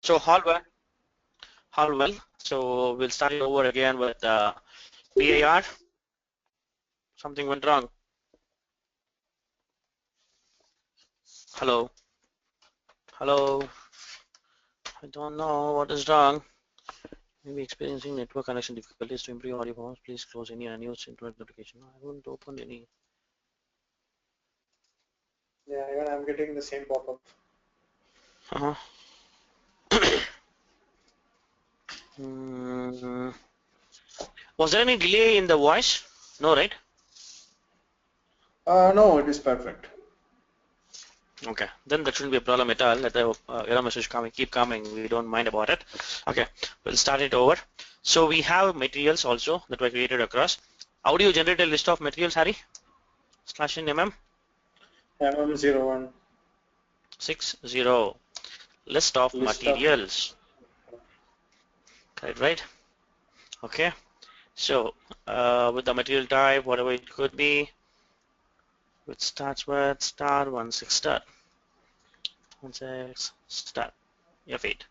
So all well. So we'll start it over again with PAR. Something went wrong. Hello. Hello. I don't know what is wrong. Maybe experiencing network connection difficulties. To improve audio performance, please close any unused internet notification. I haven't opened any. Yeah, even I'm getting the same pop-up. Was there any delay in the voice? No, right? No, it is perfect. Okay, then that shouldn't be a problem at all. Let the error message keep coming. We don't mind about it. Okay, we'll start it over. So we have materials also that were created across. How do you generate a list of materials, Harry? / in MM01. 60 list of materials. Right? Okay. So with the material type, whatever it could be, which starts with star 16 star 16 star F8.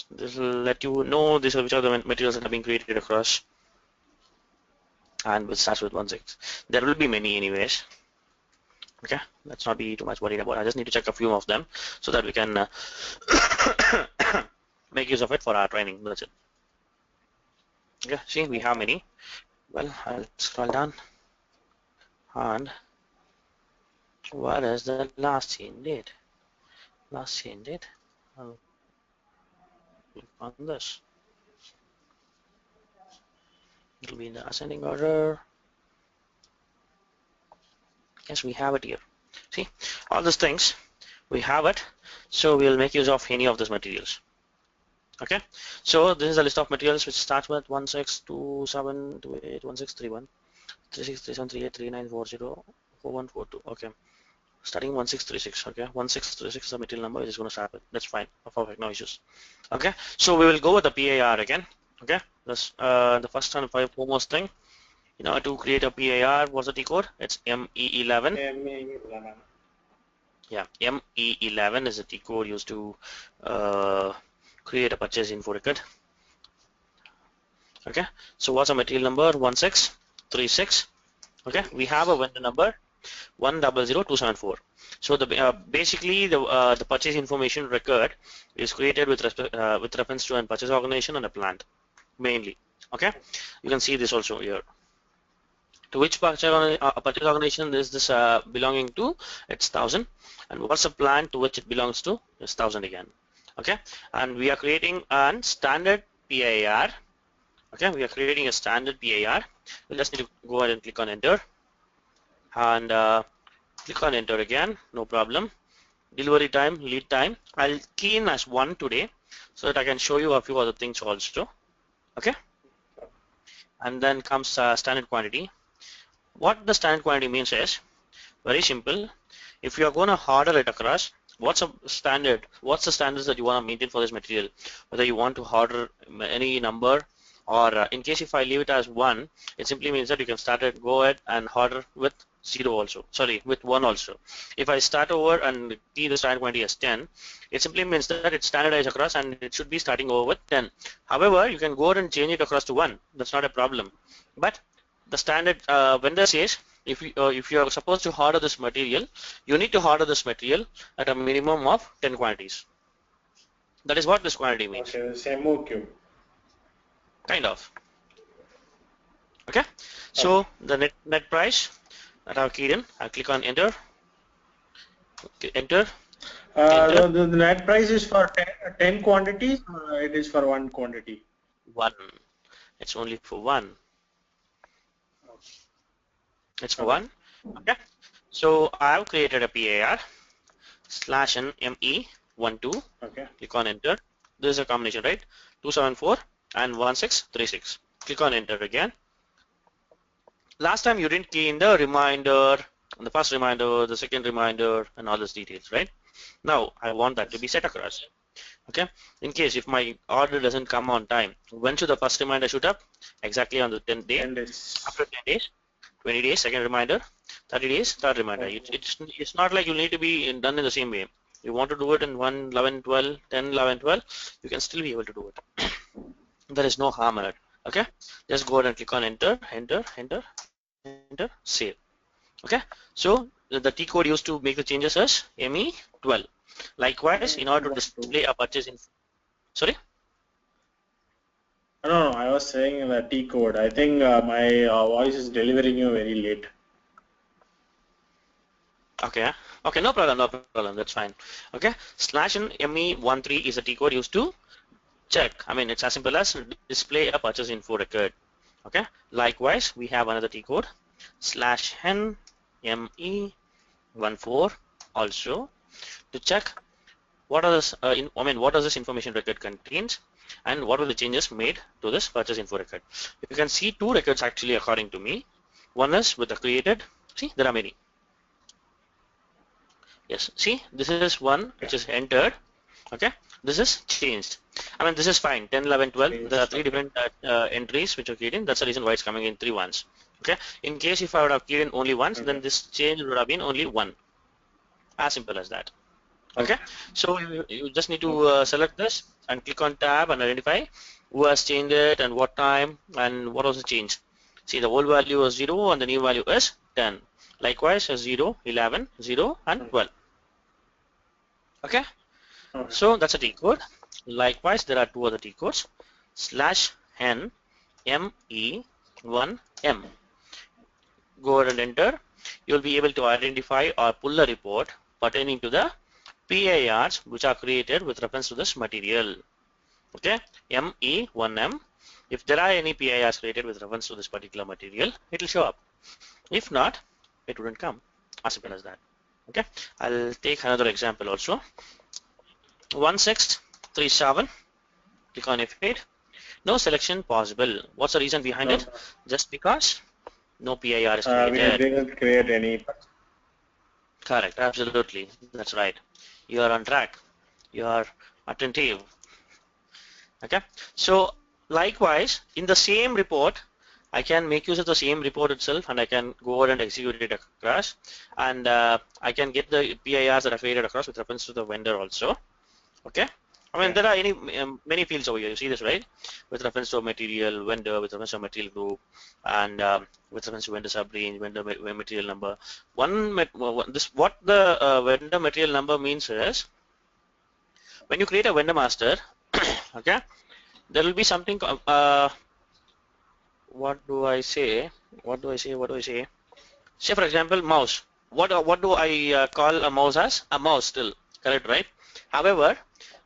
This will let you know these are which are the materials that have been created across, and which starts with 16. There will be many anyways. Okay, let's not be too much worried about it. I just need to check a few of them so that we can make use of it for our training. That's it. Okay, see, we have many. Well, I'll scroll down, and what is the last change date? Last change date. I'll click on this. It'll be in the ascending order. Yes, we have it here. See, all these things we have it, so we'll make use of any of these materials. Okay, so this is a list of materials which starts with 1627281631 36373839404142. Okay, starting 1636. Okay, 1636 is the material number which is going to start with. That's fine, perfect, no issues. Okay, so we will go with the PAR again. Okay, this the first and foremost thing, to create a PAR, what's the T code? It's ME11. ME11. Yeah, ME11 is the T code used to create a purchase info record. Okay, so what's the material number? 1636. Okay, we have a vendor number 100274. So the basically the purchase information record is created with reference to a purchase organization and a plant mainly. Okay, you can see this also here. To which purchase organization is this belonging to? It's 1000. And what's the plant to which it belongs to? It's 1000 again. Okay, and we are creating a standard PAR. Okay, we are creating a standard PAR. We'll just need to go ahead and click on enter, and click on enter again, no problem. Delivery time, lead time, I'll key in as 1 today so that I can show you a few other things also. Okay, and then comes standard quantity. What the standard quantity means is very simple. If you are going to order it across, what's the standards that you want to maintain for this material? Whether you want to order any number, or in case if I leave it as 1, it simply means that you can go ahead and order with 0 also, sorry, with 1 also. If I start over and key the standard quantity as 10, it simply means that it's standardized across and it should be starting over with 10. However, you can go ahead and change it across to 1. That's not a problem. But the standard vendor says if you are supposed to order this material, you need to order this material at a minimum of 10 quantities. That is what this quantity means. Okay, same MOQ. Kind of. Okay. So the net price that I've keyed in, I'll click on enter. Okay, enter. The net price is for 10 quantities, or it is for 1 quantity? 1. It's only for 1. It's for 1. Okay. So I have created a PAR /ME12. Okay. Click on enter. This is a combination, right? 274 and 1636. Click on enter again. Last time you didn't key in the reminder, the first reminder, the second reminder, and all those details, right? Now I want that to be set across. Okay. In case if my order doesn't come on time, when should the first reminder shoot up? Exactly on the 10th day. 10 days. After 10 days, 20 days, second reminder, 30 days, third reminder. Okay. It's not like you need to be done in the same way. You want to do it in 1, 11, 12, 10, 11, 12, you can still be able to do it. There is no harm in it. Okay, just go ahead and click on enter, enter, enter, enter, save. Okay, so the T code used to make the changes is ME12. Likewise, in order to display a purchase info, sorry. No, I was saying the T code. I think my voice is delivering you very late. Okay, okay, no problem, no problem. That's fine. Okay, slash and ME13 is a T code used to check. I mean, it's as simple as display a purchase info record. Okay, likewise, we have another T code slash n ME14 also to check what are this what does this information record contains and what were the changes made to this purchase info record. You can see two records actually according to me. One is with the created. See, there are many. Yes, see, this is one which is entered. Okay, this is changed. I mean, this is fine. 10, 11, 12. There are three different entries which are keyed in. That's the reason why it's coming in 3 ones. Okay, in case if I would have keyed in only once, then this change would have been only 1. As simple as that. Okay, so you just need to select this and click on tab and identify who has changed it and what time and what was the change. See, the old value is 0 and the new value is 10. Likewise, 0, 11, 0 and 12. Okay, so that's a T code. Likewise, there are two other T codes slash n ME1M. Go ahead and enter. You'll be able to identify or pull a report pertaining to the PIRs which are created with reference to this material. Okay, ME1M. If there are any PIRs created with reference to this particular material, it will show up. If not, it wouldn't come. As simple as that. Okay, I'll take another example also. 1637. Click on F8. No selection possible. What's the reason behind it? Just because no PIR is created. We didn't create any. Correct, absolutely. That's right. You are on track. You are attentive. Okay. So likewise, in the same report, I can make use of the same report itself, and I can go ahead and execute it across, and I can get the PIRs that are created across with reference to the vendor also. Okay. I mean, there are many fields over here. You see this, right? With reference to a material vendor, with reference to a material group, and with reference to vendor subrange, vendor material number. What the vendor material number means is when you create a vendor master, okay, there will be something. What do I say? What do I say? What do I say? Say for example, mouse. What do I call a mouse as? A mouse still, correct, right? However,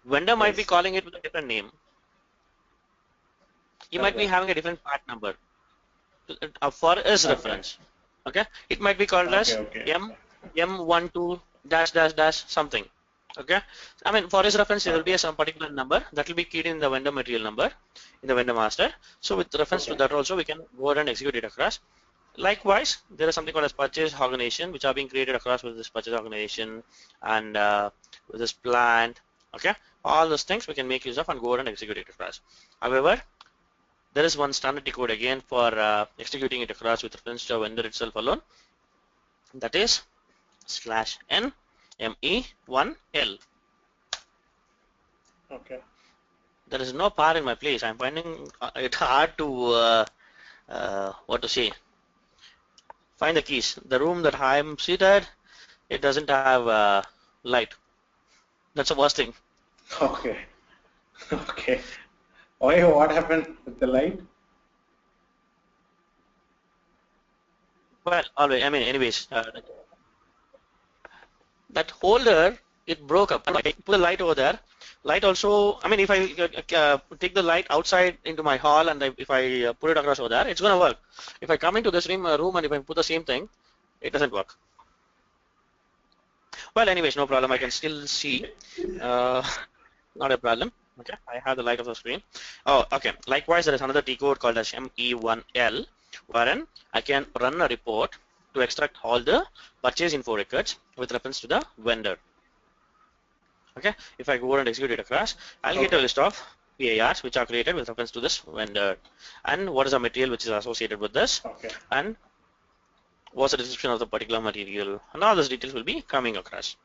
vendor might be calling it with a different name. He might be having a different part number for his reference. Okay, it might be called as M12 dash dash dash something. Okay, I mean for his reference there will be some particular number that will be keyed in the vendor material number in the vendor master. So with reference to that also we can go ahead and execute it across. Likewise, there is something called as purchase organization which are being created across with this purchase organization and with this plant. Okay, all those things we can make use of and go ahead and execute it across. However, there is one standard code again for executing it across with reference to a vendor itself alone. That is slash n ME1L. Okay. There is no power in my place. I'm finding it hard to what to say. Find the keys. The room that I'm seated, it doesn't have light. That's the worst thing. Okay. Okay. Why? What happened with the light? Well, always. I mean, anyways, that holder it broke up. I put the light over there. Light also. I mean, if I take the light outside into my hall and if I put it across over there, it's gonna work. If I come into this room and if I put the same thing, it doesn't work. Well, anyways, no problem. I can still see. Not a problem. Okay, I have the light of the screen. Oh, okay. Likewise, there is another T code called as ME1L, wherein I can run a report to extract all the purchase info records with reference to the vendor. Okay, if I go and execute it across, I'll get a list of PIRs which are created with reference to this vendor, and what is the material which is associated with this, and what's the description of the particular material, and all those details will be coming across.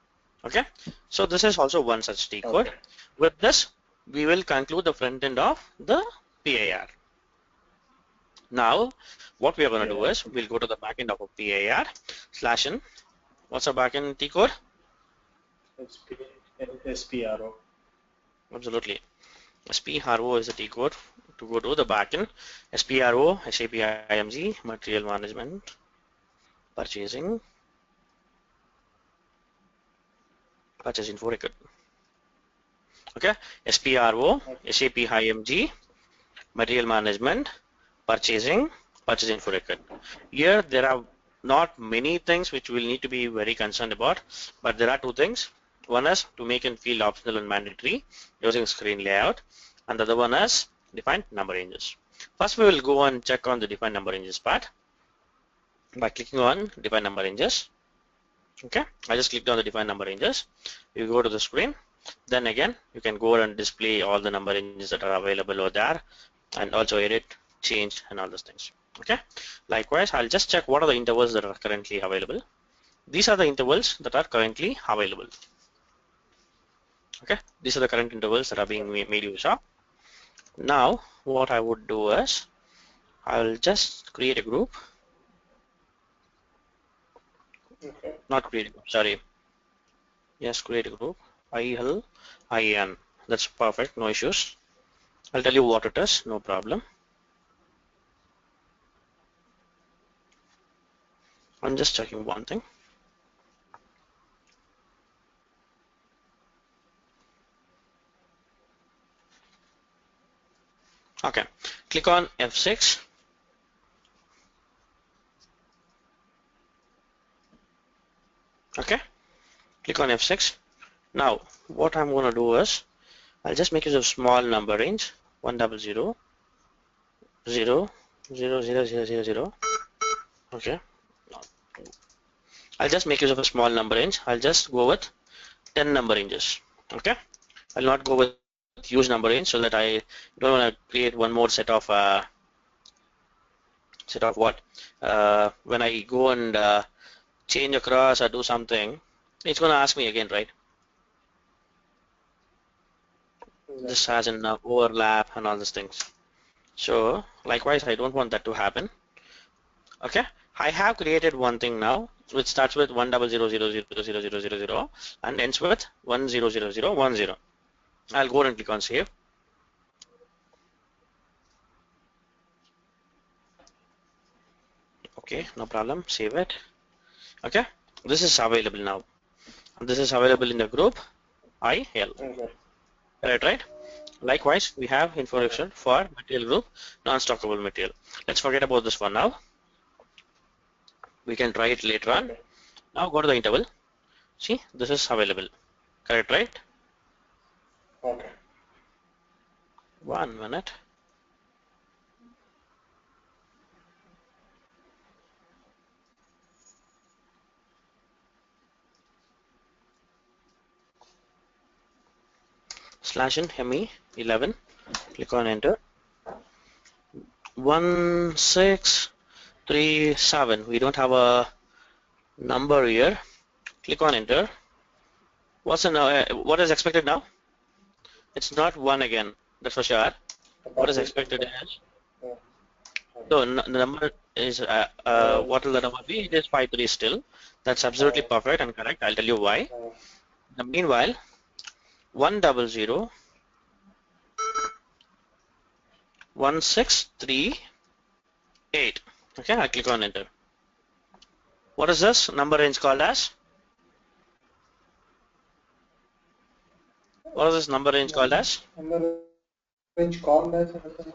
Okay, so this is also one such T code. Okay. With this, we will conclude the front end of the PIR. Now, what we are going to do Yeah. is we'll go to the backend of a PIR /n. What's our backend T code? SPRO. Absolutely. SPRO is the T code to go to the backend. SPRO, SAP IMG, Material Management, Purchasing, Purchase Info Record. Okay, SPRO, Okay. SAP IMG, Material Management, Purchasing, Purchase Info Record. Here there are not many things which we'll need to be very concerned about, but there are two things. One is to make a field optional and mandatory using screen layout, and the other one is define number ranges. First, we will go and check on the define number ranges part by clicking on define number ranges. Okay, I just clicked on the define number ranges. You go to the screen, then again you can go and display all the number ranges that are available over there, and also edit, change, and all those things. Okay, likewise I'll just check what are the intervals that are currently available. These are the intervals that are currently available. Okay, these are the current intervals that are being made use of. Now what I would do is I'll just create a group. Okay. Not create a group, sorry. Yes, create a group. ILIN. That's perfect, no issues. I'll tell you what it is, no problem. I'm just checking one thing. Okay, click on F6. Okay, click on F6. Now, what I'm going to do is, I'll just make use of small number range, 100, 0, 0, 0, 0, 0, 0. Okay, I'll just make use of a small number range. I'll just go with 10 number ranges. Okay, I'll not go with huge number range so that I don't want to create one more set of what when I go and change across or do something, it's going to ask me again, right? This has an overlap and all these things. So likewise, I don't want that to happen. Okay, I have created one thing now which starts with 100000000 and ends with 100010. I'll go and click on save. Okay, no problem, save it. Okay, this is available now. This is available in the group IL. Okay. Right? Likewise, we have information for material group, non-stockable material. Let's forget about this for now. We can try it later on. Okay. Now go to the interval. See, this is available. Correct, right? Okay. 1 minute. /n ME11. Click on enter. 1637. We don't have a number here. Click on enter. What is expected now? It's not 1 again. That's for sure. What is expected is, so the number is what will the number be? It is 53 still. That's absolutely perfect and correct. I'll tell you why. Meanwhile, 100 1638. Okay, I click on enter. What is this number range called as? What is this number range called as? Number range called as PAN,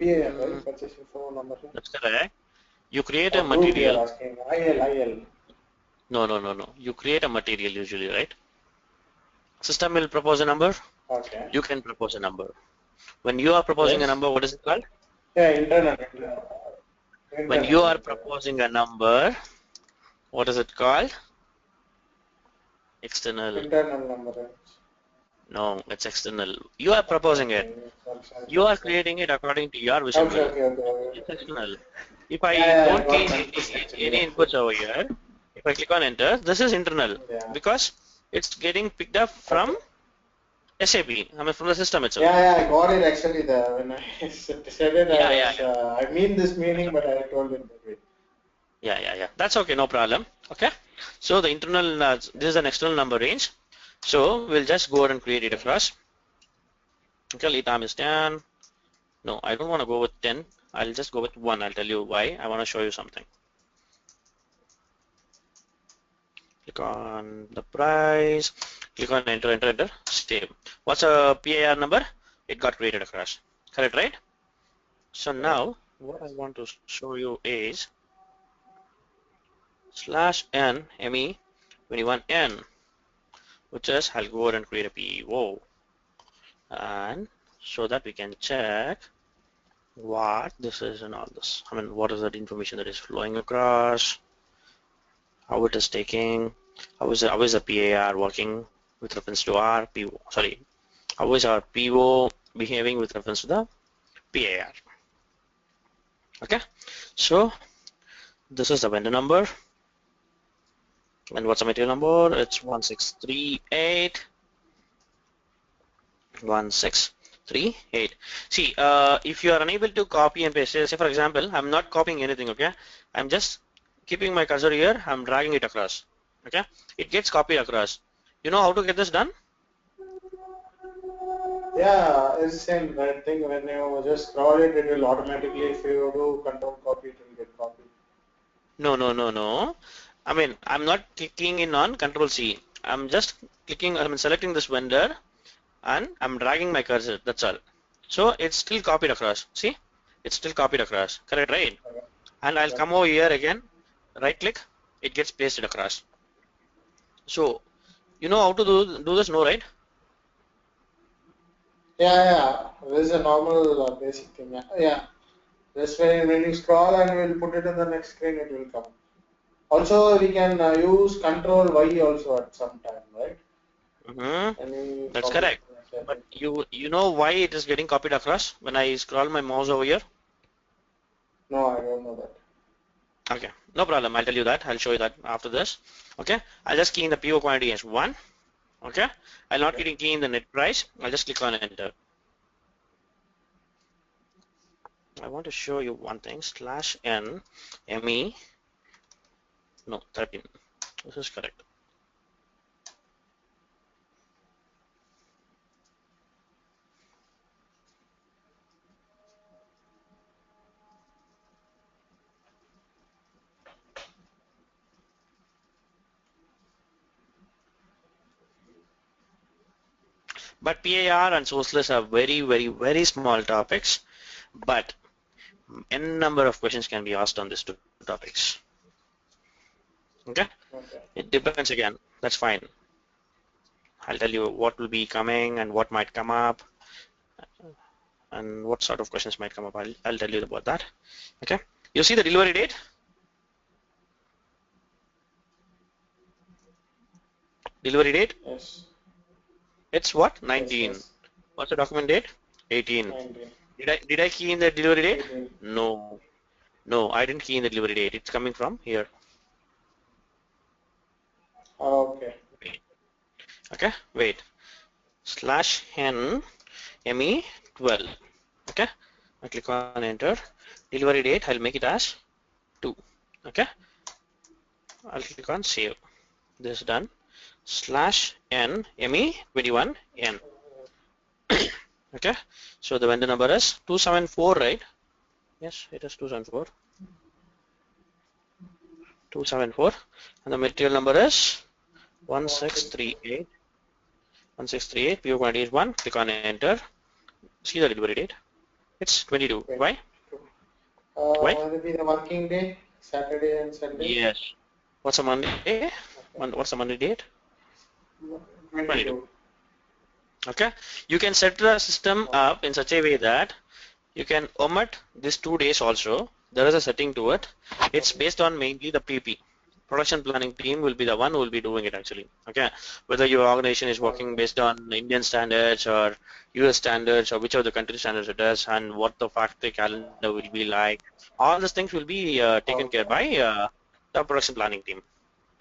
right? Purchase info number range. That's correct. You create a Or group you are material. asking. IL. No. You create a material usually, right? System will propose a number. Okay. You can propose a number. When you are proposing a number, what is it called? Yeah, internal. When you are proposing a number, what is it called? External. Internal number range. No, it's external. You are proposing it. You are creating it according to your vision. Okay. It's external. If I don't key any inputs over here, If I click on enter, this is internal Yeah. because it's getting picked up from Okay. SAP. I mean from the system itself. Yeah, I got it actually. When I said it, Yeah, yeah, yeah. I mean this That's meaning, but okay. I told it that way. Yeah. That's okay, no problem. Okay. So the internal, this is an external number range. So we'll just go ahead and create it Okay. across. Okay, lead time is 10. No, I don't want to go with 10. I'll just go with 1. I'll tell you why. I want to show you something. Click on the price. Click on enter. Save. What's a PAR number? It got created across. Correct, right? So Correct. now what I want to show you is /n me 21n, which is I'll go ahead and create a PO, and so that we can check what this is and all this. I mean, what is that information that is flowing across, how it is taking, how is the PAR working with reference to our PO. Sorry, how is our PO behaving with reference to the PAR. Okay, so this is the vendor number, and what's the material number? It's 1638. 1638. See, if you are unable to copy and paste, say for example, I'm not copying anything, okay? I'm just keeping my cursor here, I'm dragging it across, okay? It gets copied across. You know how to get this done? Yeah, it's the same. I think when you just scroll it, it will automatically, if you do control copy, it will get copied. No. I mean, I'm not clicking in on Control C. I'm just I'm selecting this vendor and I'm dragging my cursor, that's all. So it's still copied across, see? It's still copied across, correct, right? Okay. And I'll Yep. come over here again, right click, it gets pasted across. So you know how to do this, no, right? Yeah. This is a normal basic thing. Yeah. This way, when you scroll and we'll put it in the next screen, it will come. Also, we can use Control Y also at some time, right? Hmm. Any That's copy correct. from But SAP. you know why it is getting copied across when I scroll my mouse over here? No, I don't know that. Okay, no problem. I'll tell you that. I'll show you that after this. Okay, I'll just key in the PO quantity as 1. Okay, I'll not Okay. key in the net price. I'll just click on enter. I want to show you one thing. /n me, no, 13. This is correct. But PAR and source list are very small topics, but n number of questions can be asked on these two topics. Okay, Okay. it depends again. That's fine. I'll tell you what will be coming and what might come up and what sort of questions might come up. I'll tell you about that. Okay, you see the delivery date? Delivery date? Yes. It's what? Yes. 19. Yes. What's the document date? 18. 19. Did I key in the delivery date? 18. No, I didn't key in the delivery date. It's coming from here. Okay. Okay, wait. /n me 12. Okay, I click on enter. Delivery date, I'll make it as 2. Okay, I'll click on save. This is done. /n me 21 n. Okay, so the vendor number is 274, right? Yes, it is 274. 274, and the material number is 1638. 1638. 1638. PO quantity is 1. Click on enter. See the delivery date. It's 22. Why? 22. Why? Will it be the working day? Saturday and Sunday? Yes. What's the Monday? Okay. What's the Monday date? 22. 22. Okay. You can set the system Okay. up in such a way that you can omit these 2 days also. There is a setting to it. It's Okay. based on mainly the PP. Production planning team will be the one who will be doing it actually. Okay. Whether your organization is working Okay. based on Indian standards or US standards or which of the country standards it is and what the factory calendar will be like. All these things will be taken care Okay. by the production planning team.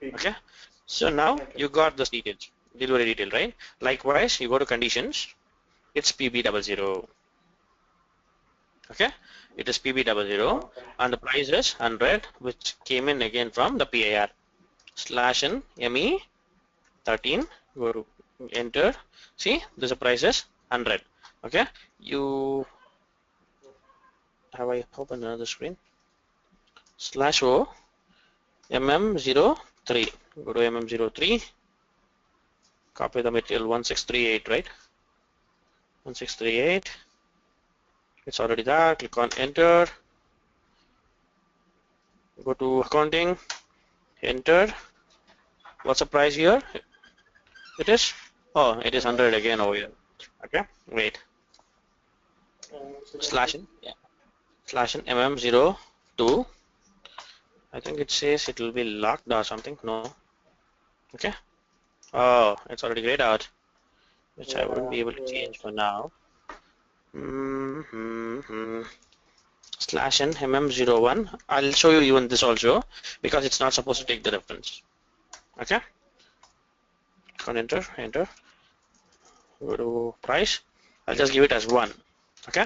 Okay, so now Okay. you got this details, delivery detail, right? Likewise, you go to conditions, it's PB00. Okay, it is PB00 Okay. and the price is 100, which came in again from the PIR slash in ME 13. Go to enter. See, this price is 100. Okay, you have I opened another screen? Slash O MM03. Go to MM03. Copy the material 1638, right? 1638. It's already there. Click on enter. Go to accounting. Enter. What's the price here? It is. Oh, it is 100 again over here. Okay. Wait. Slash in. Yeah. Slash in MM02. I think it says it will be locked or something. No. Okay. Oh, it's already grayed out, which I wouldn't Yeah. be able to change for now. Slash n mm01. I'll show you even this also because it's not supposed to take the reference. Okay. Click on enter. Enter. Go to price. I'll just give it as 1. Okay.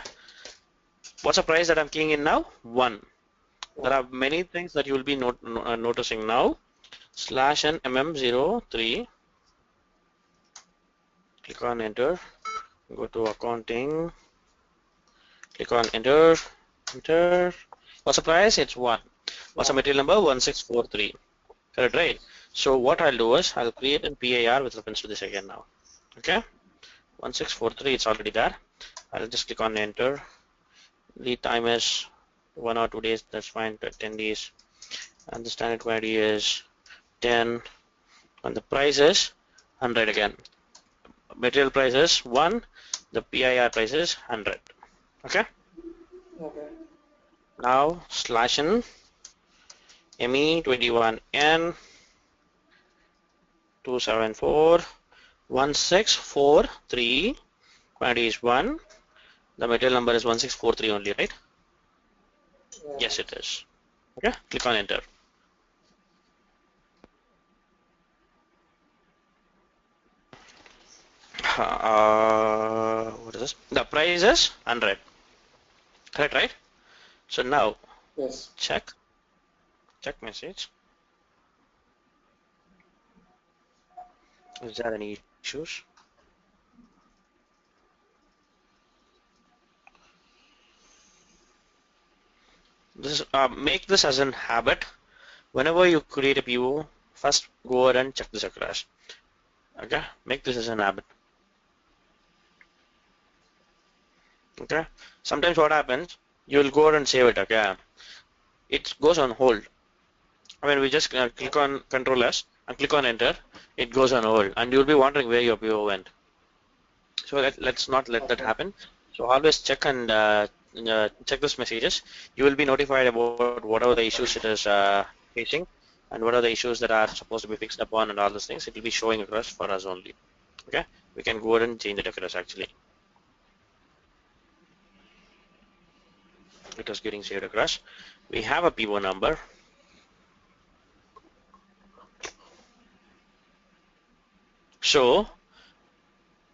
What's the price that I'm keying in now? 1. There are many things that you will be noticing now. Slash n mm03. Click on enter. Go to accounting. Click on enter. Enter. What's the price? It's 1. What's the material number? 1643. Correct, right? So what I'll do is I'll create a PAR with reference to this again now. Okay. 1643. It's already there. I'll just click on enter. Lead time is 1 or 2 days. That's fine. 10 days. And the standard quantity is 10. And the price is 100 again. Material price is 1. The PIR price is 100. Okay. Okay. Now slash in ME21N 274 1643. Quantity is 1. The material number is 1643 only, right? Yeah. Yes, it is. Okay. Click on enter. What is this? The price is 100. Correct, right? So now Yes. check message. Is there any issues? Make this as an habit. Whenever you create a PO, first go ahead and check this across. Okay, make this as an habit. Okay, sometimes what happens, you will go ahead and save it. Okay, it goes on hold. When we just click on Control S and click on Enter, it goes on hold, and you'll be wondering where your PO went. So let's not let that Okay. happen. So always check and check those messages. You will be notified about whatever the issues it is facing and what are the issues that are supposed to be fixed upon and all those things. It will be showing across for us only. Okay, we can go ahead and change it across actually. It was getting saved across. We have a PO number. So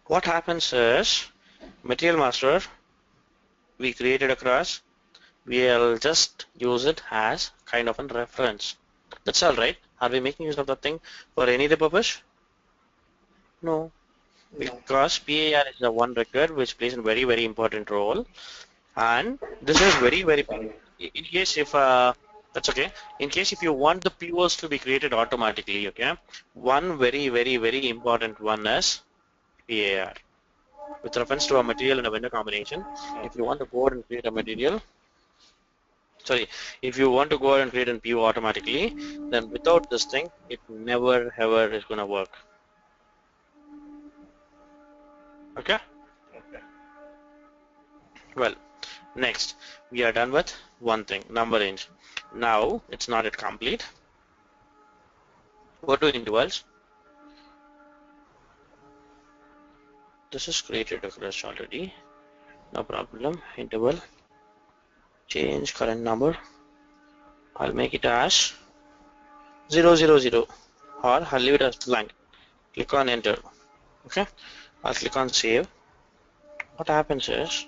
what happens is material master we created across, we'll just use it as kind of a reference. That's all right. Are we making use of that thing for any other purpose? No, No. because PAR is the one record which plays a very, very important role. And this is very, very, Sorry. in case if, that's okay. In case if you want the POs to be created automatically, okay, one very, very, very important one is PAR. With reference to a material and a vendor combination, if you want to go ahead and create a material, sorry, if you want to go ahead and create an PO automatically, then without this thing, it never ever is gonna work. Okay. Well, next we are done with one thing, number range. Now it's not yet complete. Go to intervals. This is created across already. No problem. Interval. Change current number. I'll make it as 000. or I'll leave it as blank. Click on enter. Okay, I'll click on save. What happens is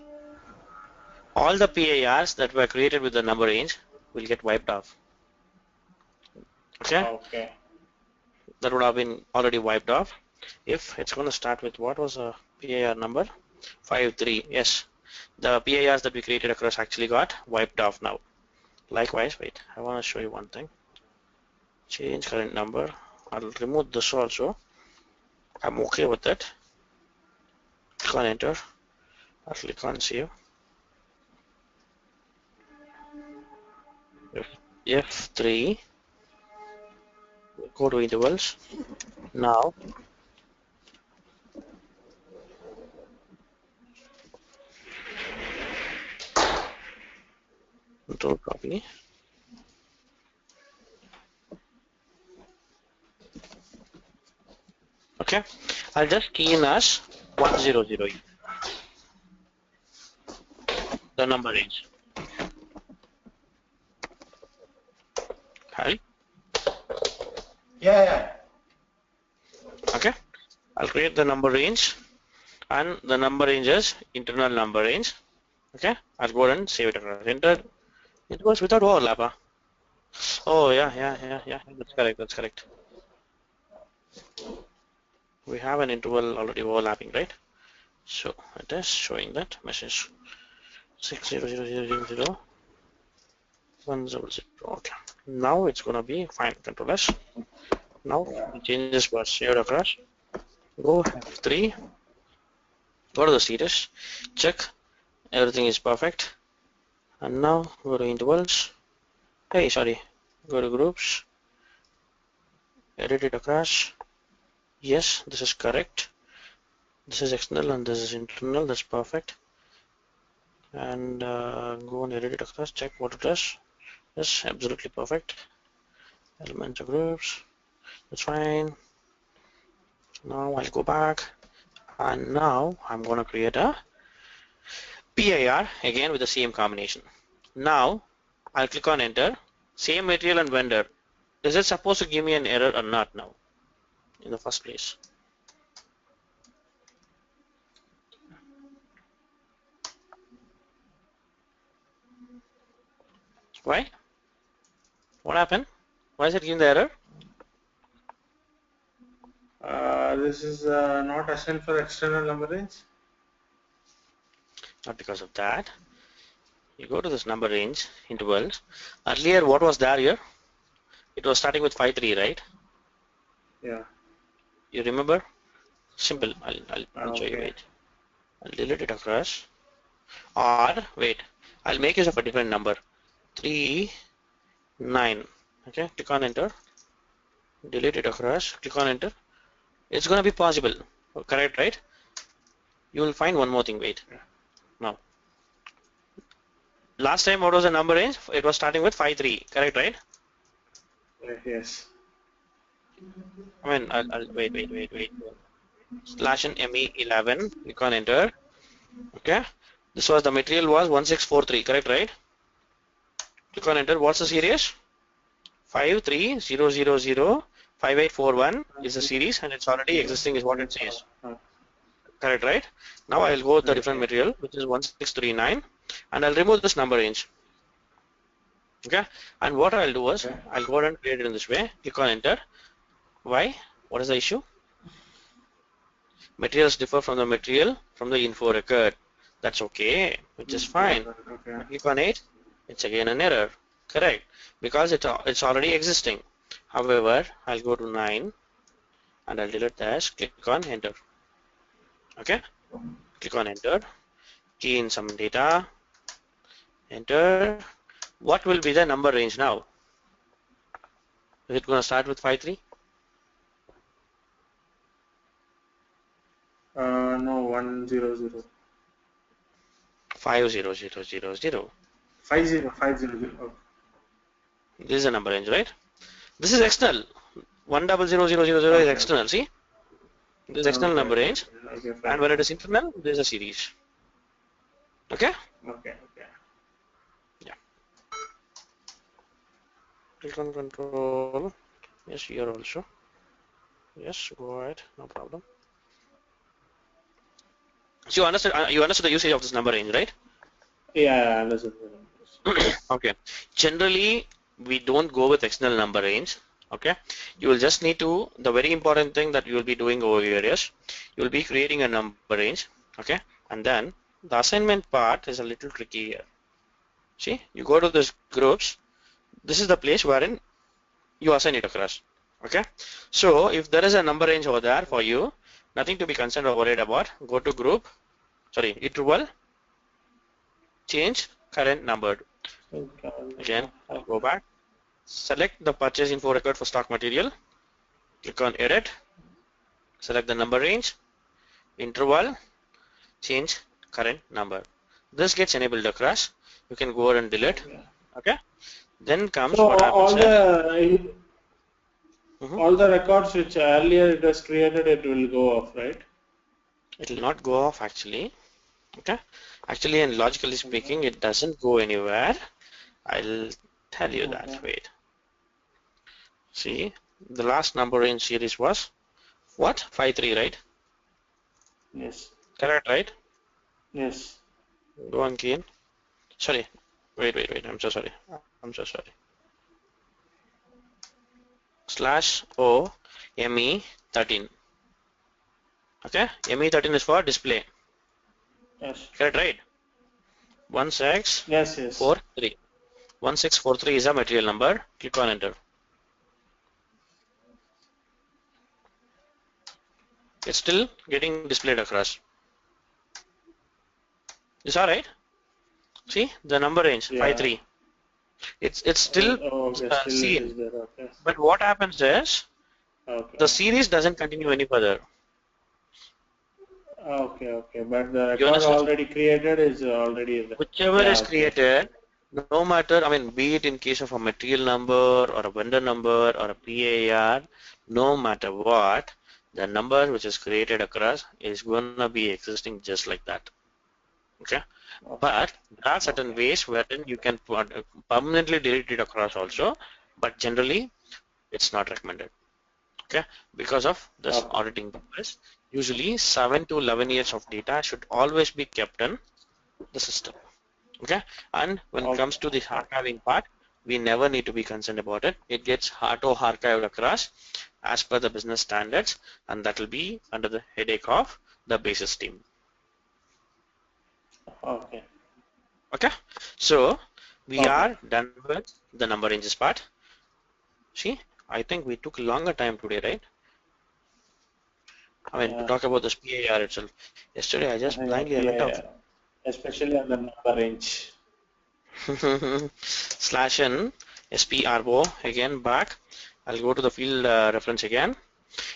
all the PIRs that were created with the number range will get wiped off. Okay, Okay. that would have been already wiped off. If it's going to start with what was a PIR number 53, yes, the PIRs that we created across actually got wiped off now. Likewise, wait, I want to show you one thing. Change current number. I'll remove this also. I'm okay with it. Click on enter. I'll click on save. F3, go to intervals. Now, control copy. Okay, I'll just key in as 100, the number range. Hi. Yeah. Okay, I'll create the number range, and the number range is internal number range. Okay, I'll go ahead and save it across. Enter. It was without overlap. Huh? Oh yeah. That's correct. That's correct. We have an interval already overlapping, right? So it is showing that message 60000 100. Okay. Now it's gonna be fine. Control S. Now the changes were shared across. Go F3. Go to the status. Check everything is perfect. And now go to intervals. Hey, sorry. Go to groups. Edit it across. Yes, this is correct. This is external and this is internal. That's perfect. And go and edit it across. Check what it is. Yes, absolutely perfect. Elements of groups. That's fine. Now I'll go back. And now I'm going to create a PIR again with the same combination. Now I'll click on enter. Same material and vendor. Is it supposed to give me an error or not now in the first place? Why? What happened? Why is it giving the error? This is not assigned for external number range. Not because of that. You go to this number range intervals. Earlier, what was there here? It was starting with 53, right? Yeah. You remember? Simple. I'll show you. Okay. Wait. I'll delete it across. Or wait. I'll make use of a different number. 3, 9. Okay. Click on enter. Delete it across. Click on enter. It's gonna be possible. Correct, right? You will find one more thing. Wait. Now. Last time, what was the number range? It was starting with 53. Correct, right? Yes. I mean, I'll wait. Slash and ME11. Click on enter. Okay. This was the material was 1643. Correct, right? Click on enter. What's the series? 530005841 is the series, and it's already existing is what it says. Correct, right? Now I'll go with the different material, which is 1639, and I'll remove this number range. Okay, and what I'll do is I'll go ahead and create it in this way. Click on enter. Why? What is the issue? Materials differ from the material from the info record. That's okay, which is fine. Okay. Click on 8. It's again an error. Correct, because it's already existing. However, I'll go to 9 and I'll delete this. Click on enter. Okay, click on enter. Key in some data. Enter. What will be the number range now? Is it going to start with 53? No, 100. 50000. 50500. Oh. This is a number range, right? This is external. 100000 is external. See, this is external number range, and when it is internal, there is a series. Okay. Okay. Yeah. Click on control. Yes, here also. Yes, go ahead, no problem. So you understood the usage of this number range, right? Yeah, I understood. Okay. Generally, we don't go with external number range. Okay. You will just need to, the very important thing that you will be doing over here is, you will be creating a number range. Okay. And then the assignment part is a little tricky here. See, you go to this groups. This is the place wherein you assign it across. Okay. So if there is a number range over there for you, nothing to be concerned or worried about. Go to group, sorry, interval, change current number. Again, go back. Select the purchase info record for stock material. Click on edit. Select the number range, interval, change current number. This gets enabled across. You can go ahead and delete. Okay. Then comes So what happens here. all the records which earlier it was created, it will go off, right? It will not go off actually. Okay. Actually, and logically speaking, it doesn't go anywhere. I'll tell you that. Wait. See, the last number range series was what? 53, right? Yes. Correct, right? Yes. Go on, Keen. Sorry. Wait. I'm so sorry. I'm so sorry. Slash O ME 13. Okay, ME 13 is for display. Yes. Correct, right? 1643. Yes. Yes. 1643 is a material number. Click on enter. It's still getting displayed across. Is that right? See the number range Yeah. 53. It's still Okay. Still it is seen. there. Okay. But what happens is the Okay. series doesn't continue any further. Okay. But the You record understand? already created is already there. Whichever Yeah. is Okay. created, no matter, I mean, be it in case of a material number or a vendor number or a PAR, no matter what, the number which is created across is going to be existing just like that. Okay. Okay. But there are certain Okay. ways wherein you can permanently delete it across also, but generally it's not recommended. Okay. Because of this Okay. auditing purpose, usually 7 to 11 years of data should always be kept in the system. Okay, and when it comes Okay. to the archiving part, we never need to be concerned about it. It gets auto archived across as per the business standards, and that will be under the headache of the basis team. Okay. Okay, so we Okay. are done with the number ranges part. See, I think we took longer time today, right? I mean, to Yeah. talk about this PAR itself. Yesterday, I just blindly I went out. Yeah. Especially on the number range. Slash n SPRO again back. I'll go to the field reference again.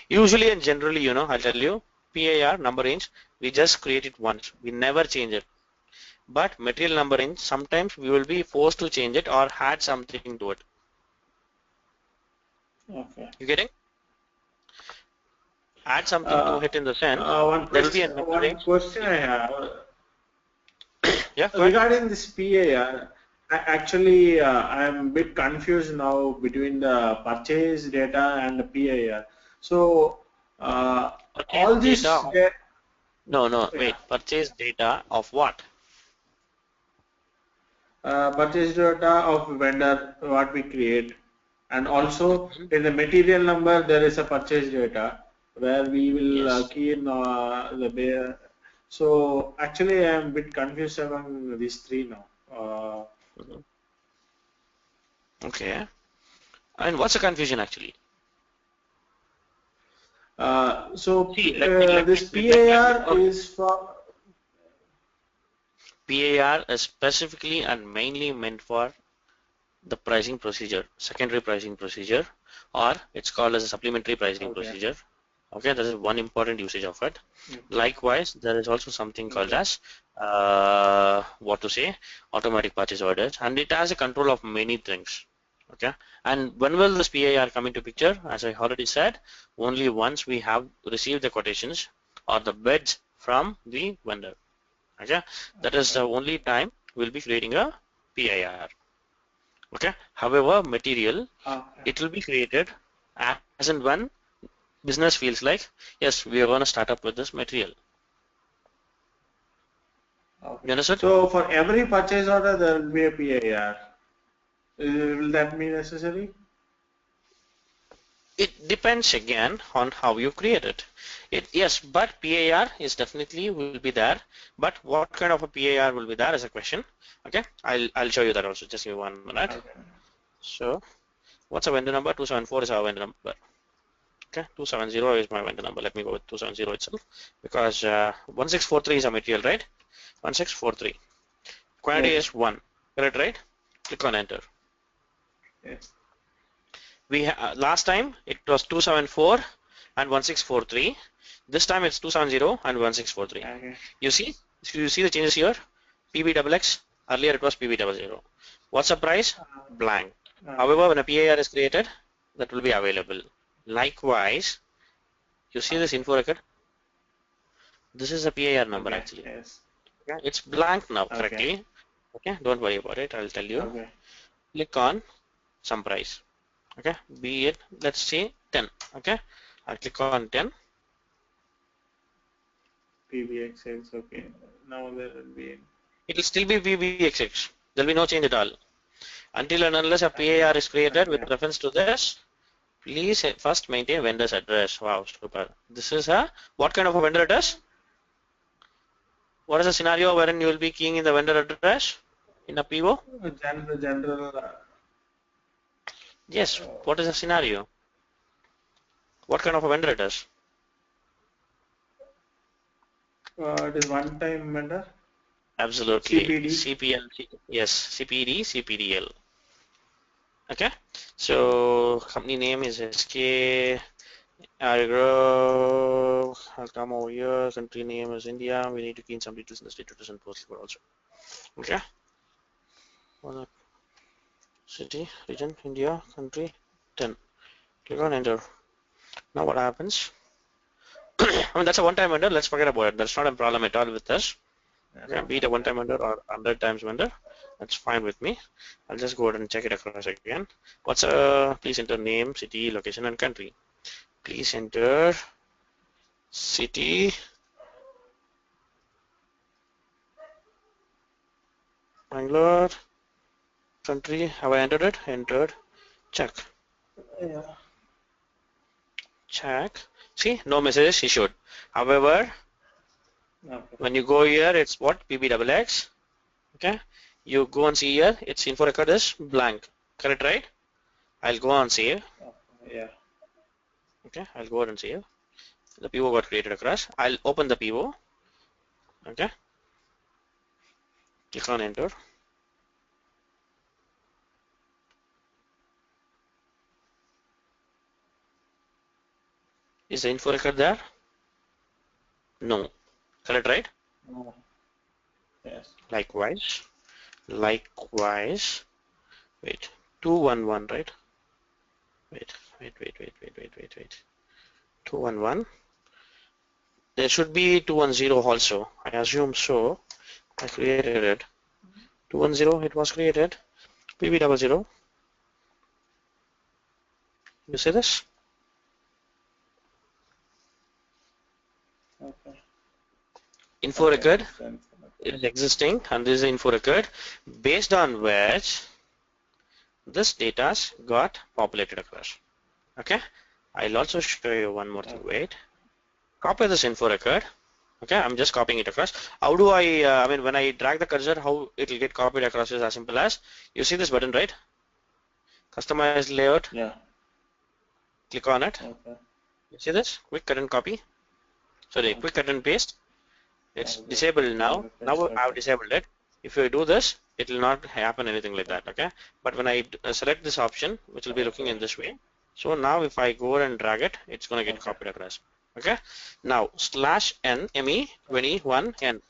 Usually and generally, I'll tell you, PAR number range, we just create it once. We never change it. But material number range, sometimes we will be forced to change it or add something to it. Okay. You getting? Add something to Uh, it in the sense, there will be a number one range. question I have Yeah, go ahead. regarding this PAR. Actually, I'm a bit confused now between the purchase data and the PAR. So, Purchase all data. this, da- No, yeah, wait. Purchase data of what? purchase data of vendor, what we create, and also Mhm. in the material number there is a purchase data where we will Yes. key in the so actually I'm a bit confused among these three now. Mhm. Okay. And what's the confusion actually? See, This let me PAR okay. is for PAR is specifically and mainly meant for the pricing procedure, secondary pricing procedure, or it's called as a supplementary pricing okay, procedure. Okay, that is one important usage of it. okay, Likewise, there is also something called okay, as what to say, automatic purchase orders, and it has a control of many things. Okay, and when will this PAR come into picture? As I already said, only once we have received the quotations or the bids from the vendor. Okay, that is the okay, only time we'll be creating a PAR. Okay, however, material, okay, it will be created as and when business feels like, yes, we are going to start up with this material. Okay. You understood? So for every purchase order, there will be a PAR. Will that be necessary? It depends again on how you create it. Yes, but PAR is definitely will be there. But what kind of a PAR will be there is a question. Okay, I'll show you that also. Just give me 1 minute. Okay. So, what's a vendor number? 274 is our vendor number. Okay, 270 is my vendor number. Let me go with 270 itself because 1643 is a material, right? 1643. Quantity Yes. is 1. Correct, right? Click on enter. Yes. Last time it was 274 and 1643. This time it's 270 and 1643. Okay. You see the changes here. PBXX, earlier it was PB00. What's the price? Blank. Okay. However, when a PAR is created, that will be available. Likewise, you see this info record. This is a PAR number Okay. actually. Yes. Okay, it's blank now Okay. correctly. Okay, don't worry about it. I'll tell you. Okay. Click on some price. Okay, be it, let's say 10. Okay, I'll click on 10. PBXX. Okay. Now there will be. It will still be PBXX. There will be no change at all. Until and unless a PAR is created with Okay. reference to this, please first maintain vendor's address. Wow, super. This is a, what kind of a vendor address? What is the scenario wherein you will be keying in the vendor address in a PO? General. Yes, what is the scenario? What kind of a vendor it is? It is one time vendor. Absolutely. CPD. CPL, yes, CPD, CPDL. Okay, so company name is SK Agro. I'll come over here. Country name is India. We need to key in some details in the state address and postal code also. Okay. City, region, India, country, 10. Click on enter. Now what happens? I mean, that's a one-time vendor. Let's forget about it. That's not a problem at all with us. Okay, be it a one-time vendor or 100 times vendor, that's fine with me. I'll just go ahead and check it across again. Please enter name, city, location, and country. Please enter city, Bangalore, country. Have I entered it? Entered. Check. Yeah. Check. See, no messages issued. However, Okay. when you go here, it's what? PBXX. Okay. You go and see here, its info record is blank. Correct, right? I'll go and save. Yeah. Okay, I'll go ahead and save. The PO got created across. I'll open the PO. Okay. Click on enter. Is the info record there? No. Correct, right? Oh, yes. Likewise. Likewise. Wait. 211, right? Wait. 211. There should be 210 also. I assume so. I created it. 210, it was created. PB00. You see this? Okay. Info Okay. record Understand. is existing and this is the info record based on which this data got populated across. Okay. I'll also show you one more thing. Okay. Wait. Copy this info record. Okay, I'm just copying it across. How do I mean, when I drag the cursor, how it will get copied across is as simple as, you see this button, right? Customize layout. Yeah. Click on it. Okay. You see this? Quick cut and copy. Sorry, quick Okay. cut and paste. It's Okay. disabled now. Okay. Now I've Okay. disabled it. If you do this, it will not happen anything like that. Okay. But when I select this option, which will be looking Okay. in this way. So now if I go and drag it, it's going to get Okay. copied across. Okay. Now /n me21 n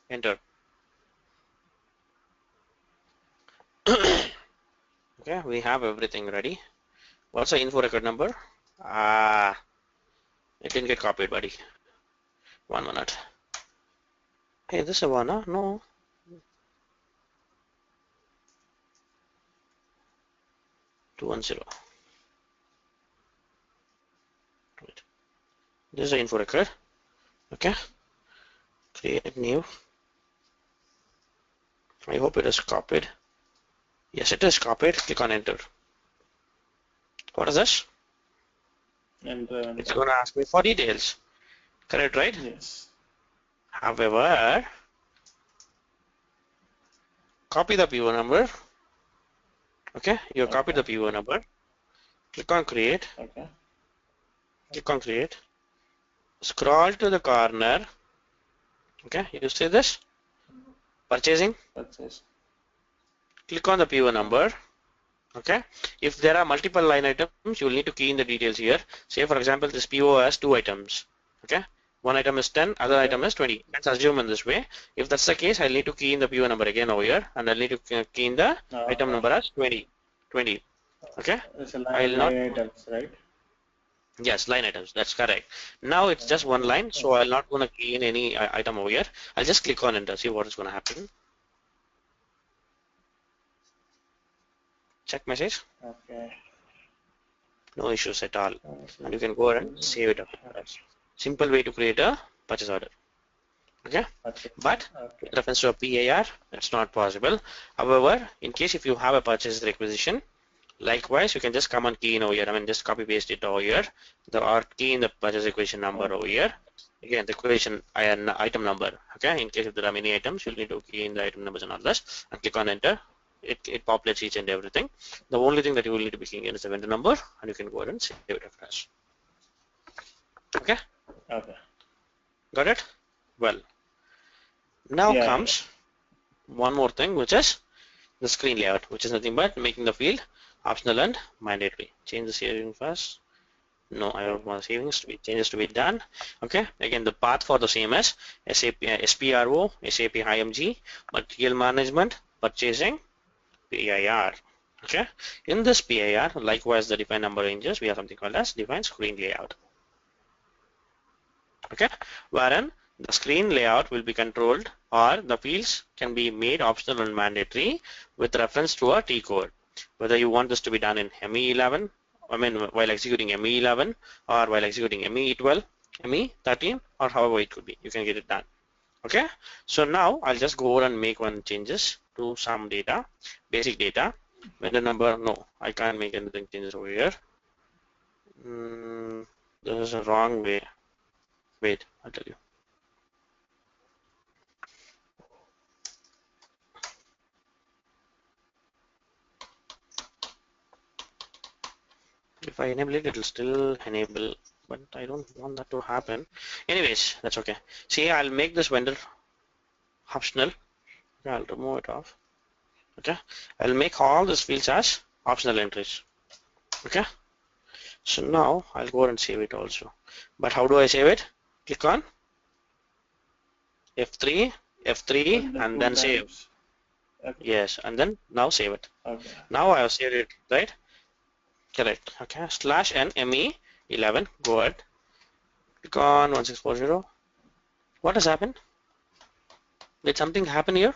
enter. Okay. We have everything ready. What's the info record number? It didn't get copied, buddy. 1 minute. Hey, this is one, huh? No. 210. Wait. This is the info record. Okay, create new. I hope it is copied. Yes, it is copied. Click on enter. What is this? Enter. It's going to ask me for details. Correct, right? Yes. However, copy the PO number. Okay, you copied the PO number. Click on create. Okay. Click on create. Scroll to the corner. Okay, you see this? Purchasing. Purchase. Click on the PO number. Okay, if there are multiple line items, you will need to key in the details here. Say for example, this PO has 2 items. Okay, one item is 10, other item is 20. Let's assume in this way. If that's the case, I'll need to key in the PO number again over here, and I'll need to key in the item number as 20. Okay, It's a I'll not. line items, right? Yes, line items. That's correct. Now it's just one line, so I'll not gonna key in any item over here. I'll just click on enter. See what is gonna happen. Check message. Okay. No issues at all. And you can go ahead and save it up. Simple way to create a purchase order. Okay, but with reference to a PAR, that's not possible. However, in case if you have a purchase requisition, likewise, you can just come and key in over here. I mean, just copy paste it over here. Or key in the purchase requisition number over here. Again, the equation item number. Okay, in case if there are many items, you'll need to key in the item numbers and all this, and click on enter. It populates each and everything. The only thing that you will need to be keying in is the vendor number, and you can go ahead and save it across. Okay. Okay. Got it? Well, now comes one more thing, which is the screen layout, which is nothing but making the field optional and mandatory. Change the saving first. No, I don't want the savings to be changes to be done. Okay. Again, the path for the same as SAP SPRO, SAP IMG, Material Management, Purchasing, PIR. Okay. In this PIR, likewise the define number ranges, we have something called as define screen layout. Okay, wherein the screen layout will be controlled, or the fields can be made optional and mandatory with reference to a T code. Whether you want this to be done in ME11, I mean while executing ME11, or while executing ME12, ME13, or however it could be, you can get it done. Okay, so now I'll just go over and make one changes to some data, basic data. Vendor number, no, I can't make anything changes over here. This is a wrong way. Wait, I'll tell you. If I enable it, it will still enable, but I don't want that to happen. Anyways, that's okay. See, I'll make this vendor optional. Okay, I'll remove it off. Okay, I'll make all these fields as optional entries. Okay, so now I'll go ahead and save it also. But how do I save it? Click on F3, and then save. Okay. Yes, and then now save it. Okay. Now I have saved it, right? Correct. Okay. /n ME11. Go ahead. Click on 1640. What has happened? Did something happen here?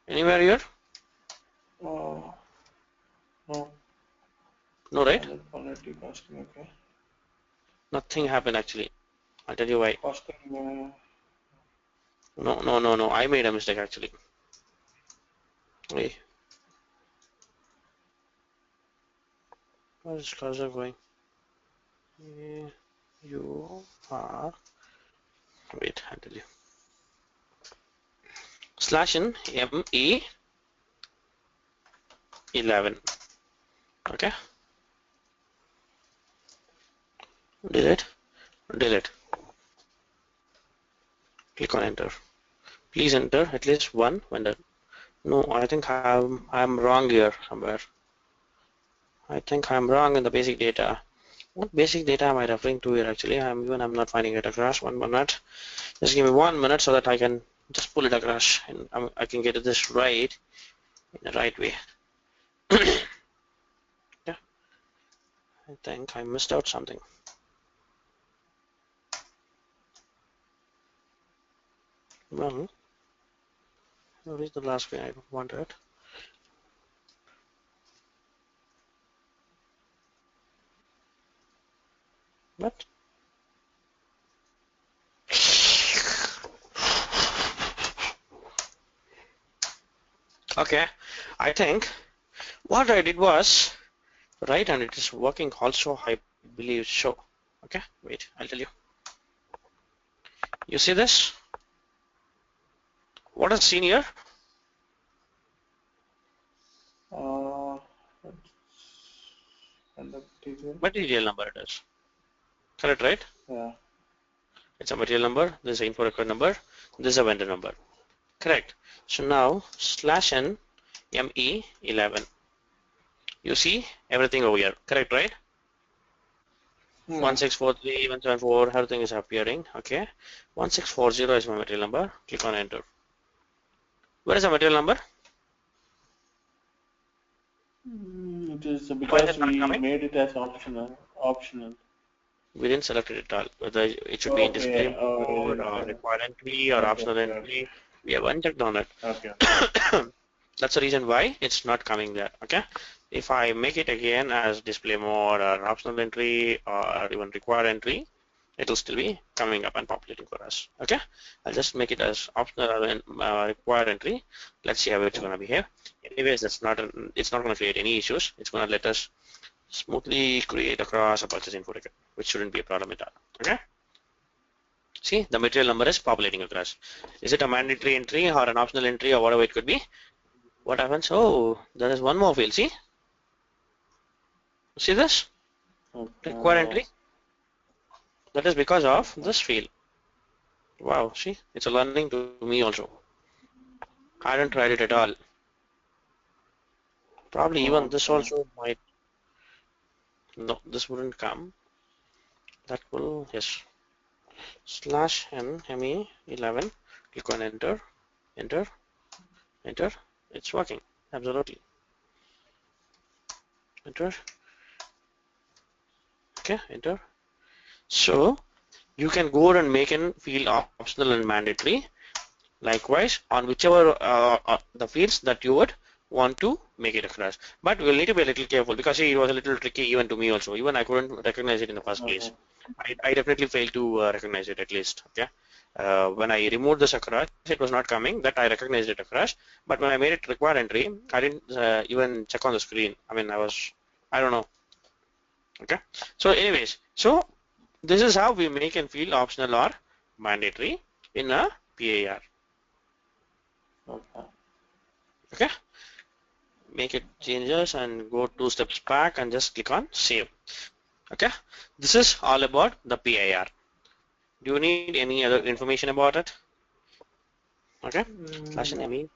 Anywhere here? No. No, right? Okay. Nothing happened actually. I'll tell you why. No. I made a mistake actually. Wait. Where is cursor going? You are. Wait, I'll tell you. /n ME11. Okay. Delete. Click on enter. Please enter at least one vendor. No, I think I'm wrong here somewhere. I think I'm wrong in the basic data. What basic data am I referring to here actually? I'm not finding it across. 1 minute. Just give me 1 minute so that I can just pull it across and I can get this right in the right way. Yeah. I think I missed out something. Well, what is the last way I wanted? What? Okay, I think what I did was right, and it is working also, I believe so. Okay, wait, I'll tell you. You see this? What is seen here? Uh, and the material. Material number it is. Correct, right? Yeah. It's a material number, this is an info record number, this is a vendor number. Correct. So now slash n ME11. You see everything over here. Correct, right? Yeah. 1643, 174, everything is appearing. Okay. 1640 is my material number. Click on enter. Where is the material number? It is Why is because it not we coming? made it as optional. Optional. We didn't select it at all. Whether it should be in display Okay. Oh, we mode didn't or say that. required entry or Okay. optional Okay. entry. We haven't checked on it. Okay. That's the reason why it's not coming there. Okay. If I make it again as display mode or optional entry or even required entry, it will still be coming up and populating for us. Okay. I'll just make it as optional and required entry. Let's see how it's going to behave. Anyways, it's not going to create any issues. It's going to let us smoothly create across a purchase info record, which shouldn't be a problem at all. Okay. See, the material number is populating across. Is it a mandatory entry or an optional entry or whatever it could be? What happens? Oh, there is one more field. See this? Required Okay. entry. That is because of this field. Wow, see, it's a learning to me also. I haven't tried it at all. Probably even this Okay. also might. No, this wouldn't come. That will, yes. Slash n me 11. Click on enter. Enter. Enter. It's working. Absolutely. Enter. Okay. Enter. So you can go and make an field optional and mandatory. Likewise, on whichever the fields that you would want to make it across. But we'll need to be a little careful because see, it was a little tricky even to me also. Even I couldn't recognize it in the first place. Okay. I definitely failed to recognize it at least. Okay. When I removed this across, it was not coming. That I recognized it across. But when I made it required entry, I didn't even check on the screen. I mean, I don't know. Okay. So, anyways, so this is how we make and field optional or mandatory in a PAR. Okay. Okay. Make it changes and go 2 steps back and just click on save. Okay. This is all about the PAR. Do you need any other information about it? Okay. Slash No. NME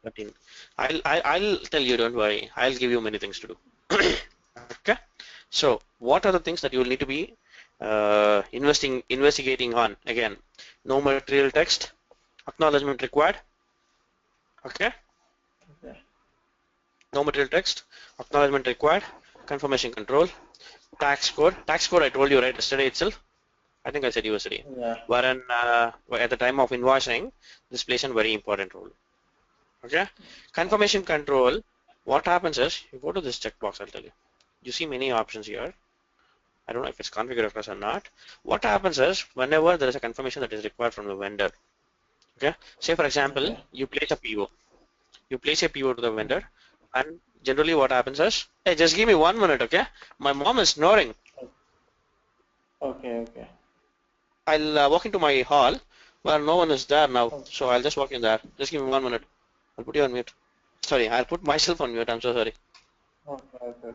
13. I'll tell you, don't worry. I'll give you many things to do. Okay. So what are the things that you will need to be investigating on? Again, no material text, acknowledgement required. Okay. Okay. No material text, acknowledgement required, confirmation control, tax code. Tax code I told you right yesterday itself. I think I said yesterday. Yeah. Wherein at the time of invoicing, this plays a very important role. Okay. Confirmation control. What happens is you go to this checkbox. I'll tell you. You see many options here. I don't know if it's configured across or not. What happens is whenever there is a confirmation that is required from the vendor. Okay. Say for example, Okay. you place a PO. You place a PO to the vendor, and generally what happens is, hey, just give me 1 minute, okay? My mom is snoring. Okay. Okay. I'll walk into my hall where no one is there now. Okay. So I'll just walk in there. Just give me 1 minute. I'll put you on mute. Sorry, I'll put myself on mute. I'm so sorry. Okay. Okay.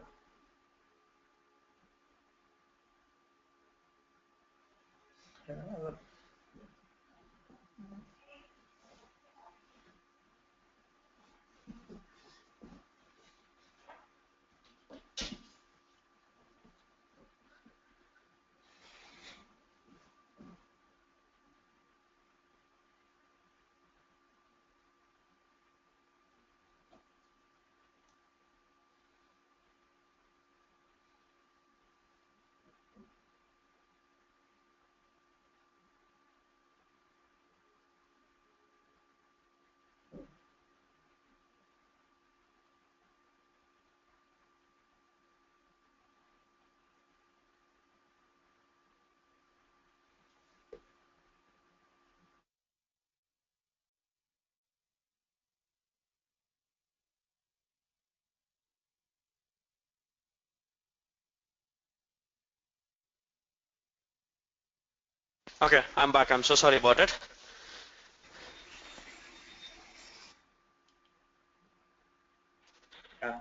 Yeah. Okay, I'm back. I'm so sorry about it. Yeah.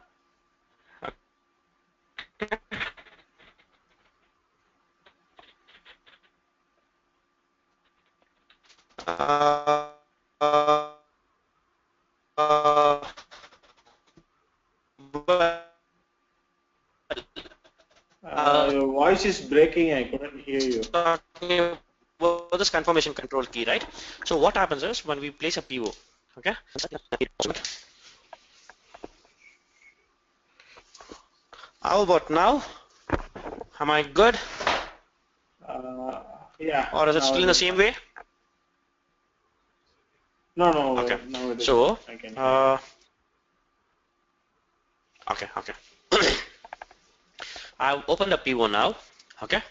Uh, uh, but, Your voice is breaking. I couldn't hear you. talking about this confirmation control key, right? So what happens is when we place a PO, okay? How about now? Am I good? Uh, yeah. Or is it Now still in it the is same fine. way? No, no. Okay. Now it is fine. So, I can hear you. uh, okay. I've opened up P1 now, okay,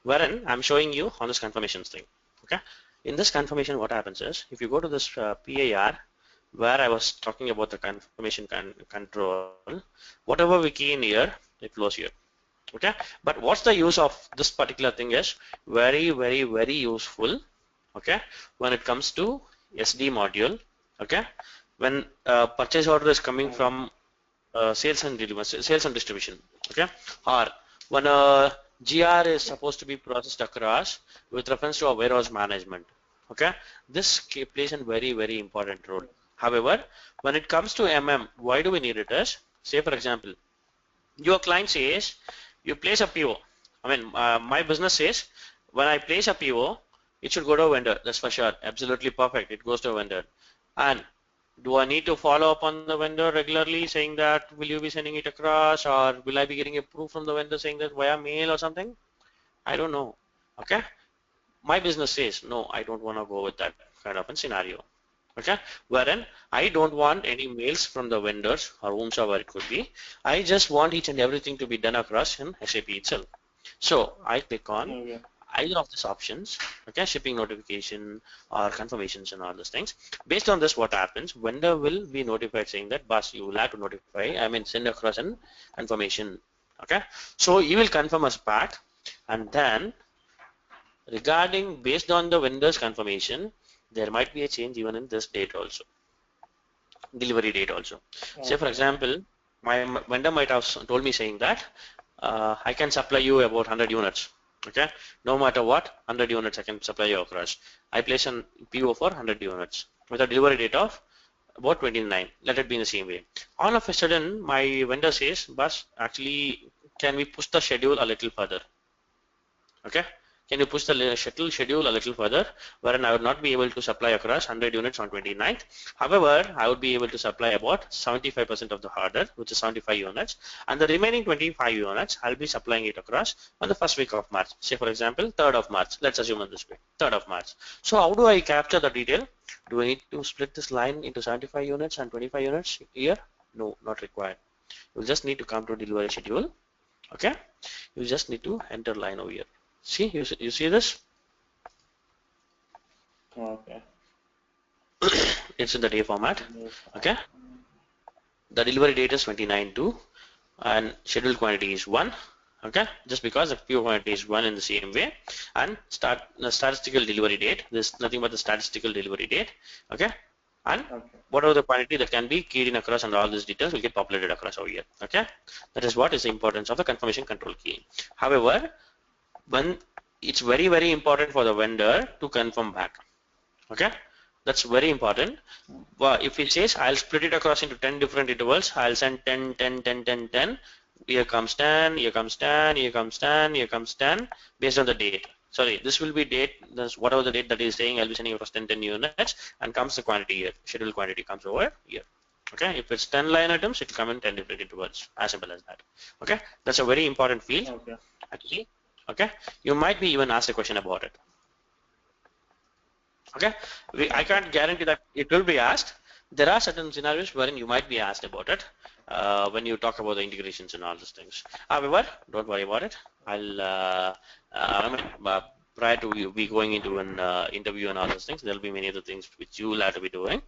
wherein I'm showing you on this confirmations thing, okay. In this confirmation, what happens is, if you go to this PAR, where I was talking about the confirmation control, whatever we key in here, it flows here, okay. But what's the use of this particular thing is very useful, okay, when it comes to SD module, okay, when purchase order is coming Okay. from sales and distribution, okay, or when a GR is supposed to be processed across with reference to a warehouse management, okay, this plays a very important role. However, when it comes to why do we need it is, say for example, your client says you place a PO. I mean, my business says when I place a PO, it should go to a vendor. That's for sure. Absolutely perfect. It goes to a vendor. And do I need to follow up on the vendor regularly saying that will you be sending it across, or will I be getting a proof from the vendor saying that via mail or something? I don't know. Okay. My business says no, I don't want to go with that kind of a scenario. Okay, wherein I don't want any mails from the vendors or whomsoever it could be. I just want each and everything to be done across in SAP itself. So I click on Okay. either of these options, okay, shipping notification or confirmations and all those things. Based on this, what happens, vendor will be notified saying that boss, you will have to notify, I mean send across an confirmation, okay. So you will confirm us back, and then regarding based on the vendor's confirmation, there might be a change even in this date also, delivery date also. Say for Okay. example, my vendor might have told me saying that I can supply you about 100 units. Okay, no matter what, 100 units I can supply you across. I place an PO for 100 units with a delivery date of about 29. Let it be in the same way. All of a sudden, my vendor says, "Boss, actually, can we push the schedule a little further?" Okay, can you push the schedule a little further, wherein I would not be able to supply across 100 units on 29th. However, I would be able to supply about 75% of the order, which is 75 units, and the remaining 25 units I'll be supplying it across on the first week of March. Say for example 3rd of March, let's assume on this way, 3rd of March. So how do I capture the detail? Do I need to split this line into 75 units and 25 units here? No, not required. You'll just need to come to delivery schedule. Okay, you just need to enter line over here. See, you see this? Okay. It's in the day format. Yes. Okay, the delivery date is 29/2 and scheduled quantity is 1. Okay, just because the PO quantity is 1 in the same way, and start the statistical delivery date, there's nothing but the statistical delivery date. Okay, and Okay. whatever the quantity that can be keyed in across, and all these details will get populated across over here. Okay, that is what is the importance of the confirmation control key. However, when it's very important for the vendor to confirm back. Okay, that's very important. Well, if it says I'll split it across into 10 different intervals, I'll send 10 10 10 10 10, here comes 10, here comes 10, here comes 10, here comes 10, based on the date. Sorry, this will be date, this whatever the date that is saying, I'll be sending across 10 10 units, and comes the quantity here, scheduled quantity comes over here. Okay, if it's 10 line items, it will come in 10 different intervals, as simple as that. Okay, that's a very important field Okay. actually. Okay, you might be even asked a question about it. Okay, I Okay. can't guarantee that it will be asked. There are certain scenarios wherein you might be asked about it when you talk about the integrations and all those things. However, don't worry about it. I'll I mean, prior to you be going into an interview and all those things, there will be many other things which you will have to be doing,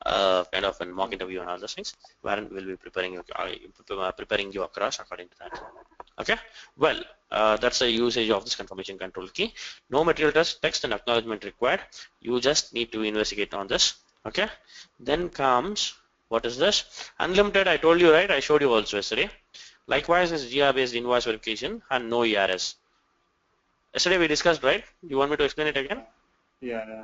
kind of a mock Okay. interview and all those things, wherein we'll be preparing you across according to that. Okay, well, that's the usage of this confirmation control key. No material text and acknowledgement required. You just need to investigate on this. Okay, then comes, what is this? Unlimited, I told you, right? I showed you also yesterday. Likewise, is GR based invoice verification and no ERS. Yesterday we discussed, right? You want me to explain it again? Yeah, yeah.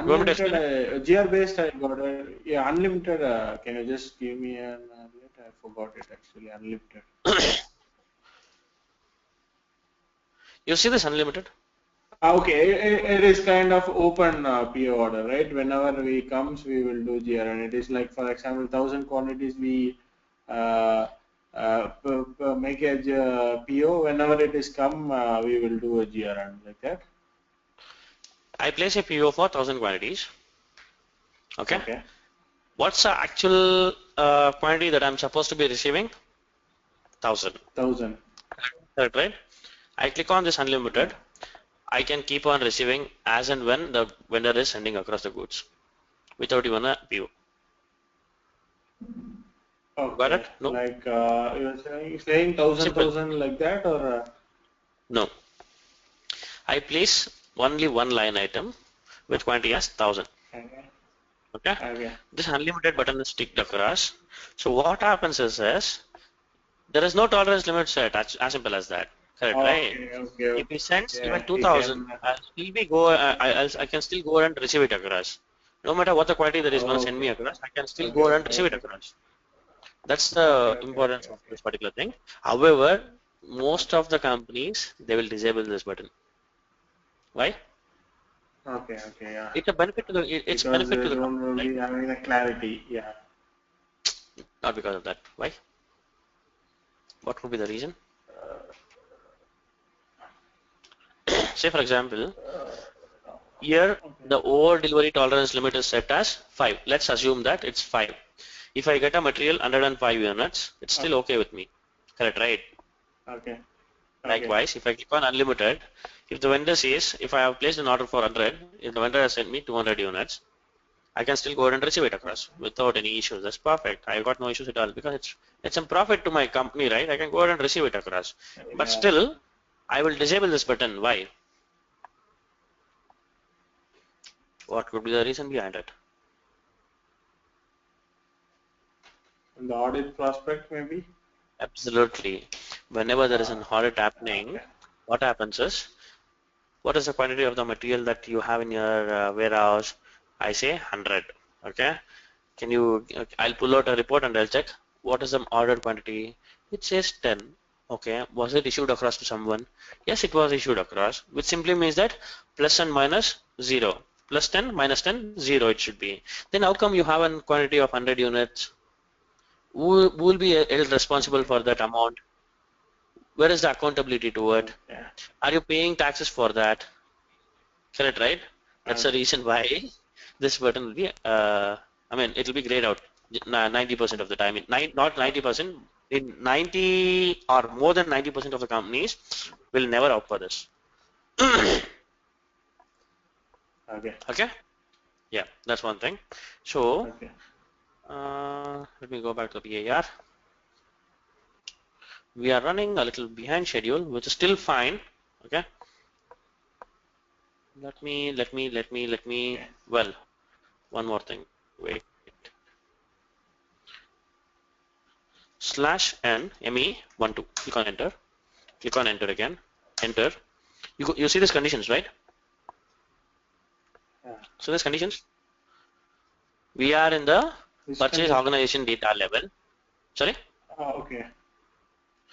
You want me to Unlimited, explain it? GR based, I got it. Yeah, unlimited. Can you just give me an I forgot it actually. Unlimited. You see this unlimited? Okay, it is kind of open PO order, right? Whenever we comes, we will do GR, and it is like, for example, 1,000 quantities we uh, make a PO. Whenever it is come, we will do a GR and like that. I place a PO for 1,000 quantities. Okay. Okay. What's the actual quantity that I'm supposed to be receiving? 1,000. 1,000. Correct, right? I click on this Yeah. unlimited. I can keep on receiving as and when the vendor is sending across the goods without even a PO. Got Okay. it? No? Like you're saying thousand Simple. thousand like that, or No. I place only one line item with quantity as 1,000. okay. Okay? Okay. This unlimited button is ticked across. So what happens is there is no tolerance limit set, as simple as that. Correct, right? Okay. Okay. If he Okay. sends even Yeah, he 2,000, can. I'll still be I can still go and receive it across. No matter what the quantity that is going to send me Okay. across, I can still Okay. go and receive it Okay. across. That's Okay. the Okay. importance Okay. of Okay. this particular thing. However, most of the companies they will disable this button. Why? Okay. Okay. Yeah. It's a benefit to the it's a Because benefit they to the don't company, right? really having a clarity. Yeah. Not because of that. Why? What could be the reason? Say for example, here Okay. the over delivery tolerance limit is set as 5. Let's assume that it's 5. If I get a material 105 units, it's still Okay. okay with me. Correct, right? Okay. Okay. Likewise, if I click on unlimited, if the vendor says, if I have placed an order for 100, if the vendor has sent me 200 units, I can still go ahead and receive it across without any issues. That's perfect. I got no issues at all because it's a profit to my company, right? I can go ahead and receive it across. But Yeah. still, I will disable this button. Why? What could be the reason behind it? In the audit prospect, maybe. Absolutely. Whenever there is Uh, an audit happening, okay. what happens is, what is the quantity of the material that you have in your warehouse? I say 100. Okay. Can you, I'll pull out a report and I'll check what is the ordered quantity. It says 10. Okay. Was it issued across to someone? Yes, it was issued across, which simply means that plus and minus 0. Plus 10 minus 10, 0 it should be. Then how come you have a quantity of 100 units? Who will be held responsible Okay. for that amount? Where is the accountability to it? Okay. Are you paying taxes for that? Correct, right? That's the Okay. reason why this button will be, I mean, it will be grayed out 90% of the time. Not Okay. 90%, in 90 or more than 90% of the companies will never opt for this. Okay. Okay? Yeah, that's one thing. So, Okay. let me go back to the PAR. We are running a little behind schedule, which is still fine. Okay? Let me, Okay. well, one more thing. Wait. Slash n me12. Click on enter. Click on enter again. Enter. You see these conditions, right? Yeah. So these conditions. We are in the Which purchase condition? organization data level. Sorry. Okay.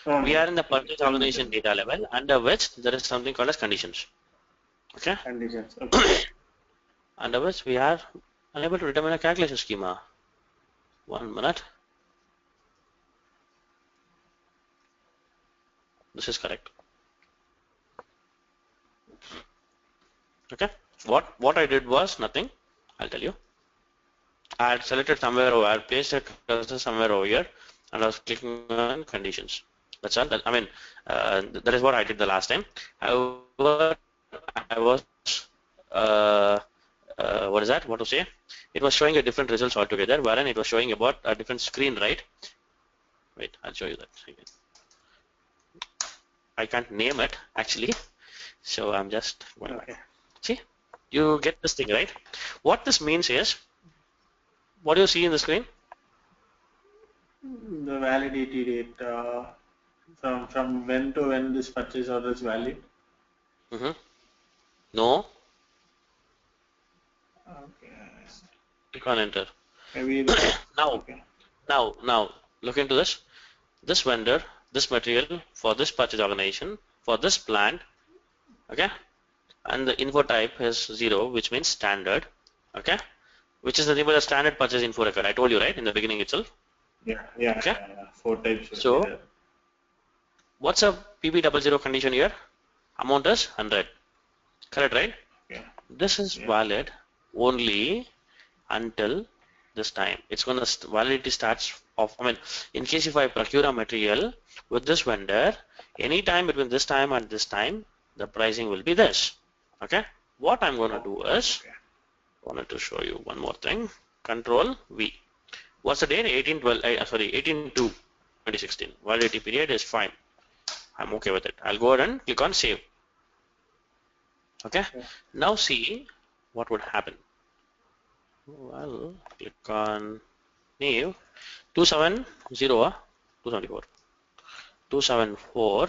No, We no. are in the purchase Tell me. Tell organization me. data level under which there is something called as conditions. Okay. Conditions. Okay. Under which we are unable to determine a calculation schema. 1 minute. This is correct. Okay. What I did was nothing. I'll tell you. I had selected somewhere over, I had placed a cursor somewhere over here, and I was clicking on conditions. That's all. I mean, that is what I did the last time. However, I was, uh, what is that? What to say? It was showing a different results altogether, wherein it was showing about a different screen, right? Wait, I'll show you that again. I can't name it actually. So I'm just going Okay. back. See, you get this thing, right? What this means is, what do you see in the screen? The validity date from when to when this purchase order is valid. Mm-hmm. No, Okay. you can't enter. Maybe. Now, Okay. now, look into this. This vendor, this material for this purchase organization, for this plant, okay? And the info type is 0, which means standard, okay? Which is the name of the standard purchase info record. I told you, right, in the beginning itself, Yeah, yeah, okay? yeah, yeah. 4 types should be So, there. what's a PB00 condition here? Amount is 100, correct, right? Yeah, This is yeah. valid only until this time. It's gonna validity starts off. I mean, in case if I procure a material with this vendor, any time between this time and this time, the pricing will be this. Okay. What I'm gonna do Okay, is, okay. wanted to show you one more thing. Control V. What's the date? 18/12. Sorry, 18/2/2016. Validity period is fine. I'm okay with it. I'll go ahead and click on save. Okay. Okay. Now see what would happen. Well, click on new 270 274 274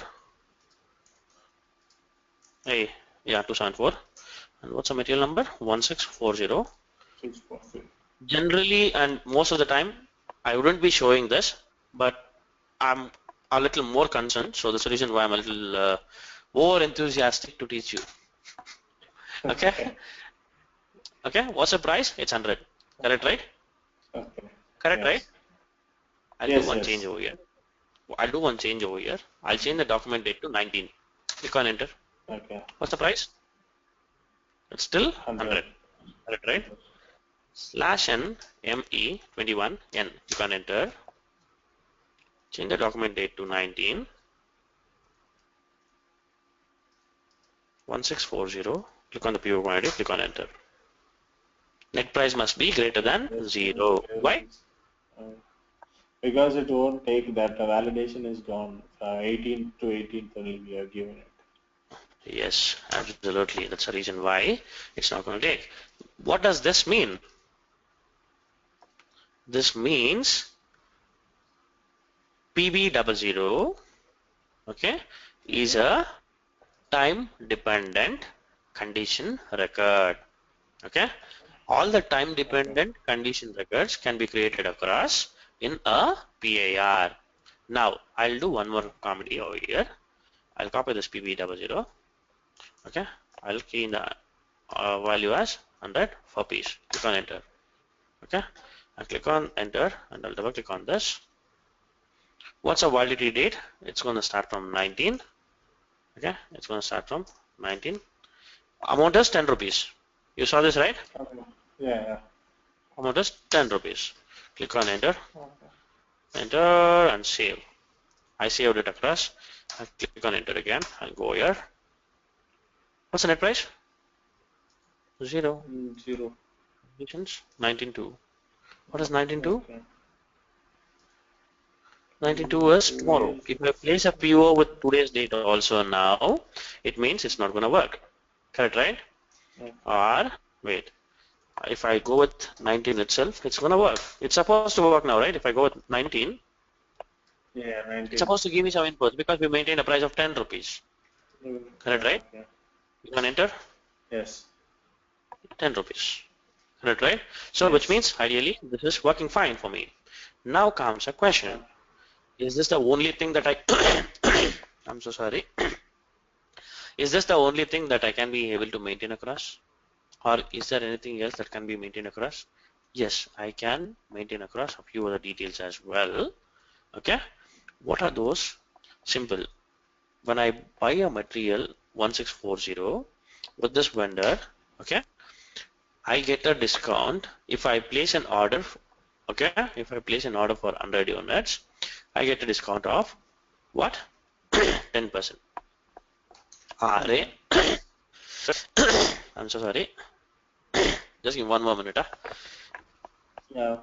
hey yeah 274 and what's the material number 1640. 6 4. Generally and most of the time I wouldn't be showing this, but I'm a little more concerned, so that's the reason why I'm a little more enthusiastic to teach you. Okay. Okay. Okay, what's the price? It's 100, correct, right? Okay. Correct, right? Yes. I'll do Yes, one change yes. over here. I'll change the document date to 19. Click on enter. Okay. What's the price? It's still 100. 100, correct, right? Slash n me21 n. You can enter. Change the document date to 19 1640. Click on the PO quantity. Click on enter. Net price must be greater than Yes, 0. Why? uh, because it won't take that validation is gone. 18th to 18th only we have given it. Yes, absolutely. That's the reason why it's not going to take. What does this mean? This means PB00, okay, is a time dependent condition record. Okay, all the time Okay. dependent condition records can be created across in a PAR. Now I'll do one more comedy over here. I'll copy this PB00. Okay, I'll key in the value as 100 for piece. Click on enter. Okay, I'll click on enter and I'll double click on this. What's a validity date? It's going to start from 19. Okay, it's going to start from 19. Amount is 10 rupees. You saw this, right? Okay. Yeah, yeah. Amount is 10 rupees. Click on enter, Okay. enter and save. I saved it across. I'll click on enter again. I'll go here. What's the net price? 0. 0. 19.2. What is 19.2? Okay. 19.2 is 2 tomorrow. is If I place a PO with today's date also now, it means it's not going to work. Correct, right? okay. Or, wait. If I go with 19 itself, it's going to work. It's supposed to work now, right? If I go with 19, Yeah, it's 19. supposed to give me some inputs because we maintain a price of 10 rupees. Correct, Yeah, right? yeah. You can enter Yes. 10 rupees. Correct, right? So, which Yes. means ideally this is working fine for me. Now comes a question. Okay. Is this the only thing that I I'm so sorry. Is this the only thing that I can be able to maintain across? Or is there anything else that can be maintained across? Yes, I can maintain across a few other details as well. Okay. What are those? Simple. When I buy a material 1640 with this vendor, okay, I get a discount if I place an order. Okay, if I place an order for 100 units, I get a discount of what? 10%. RA. Okay. I'm so sorry. Just give one more minute. Yeah.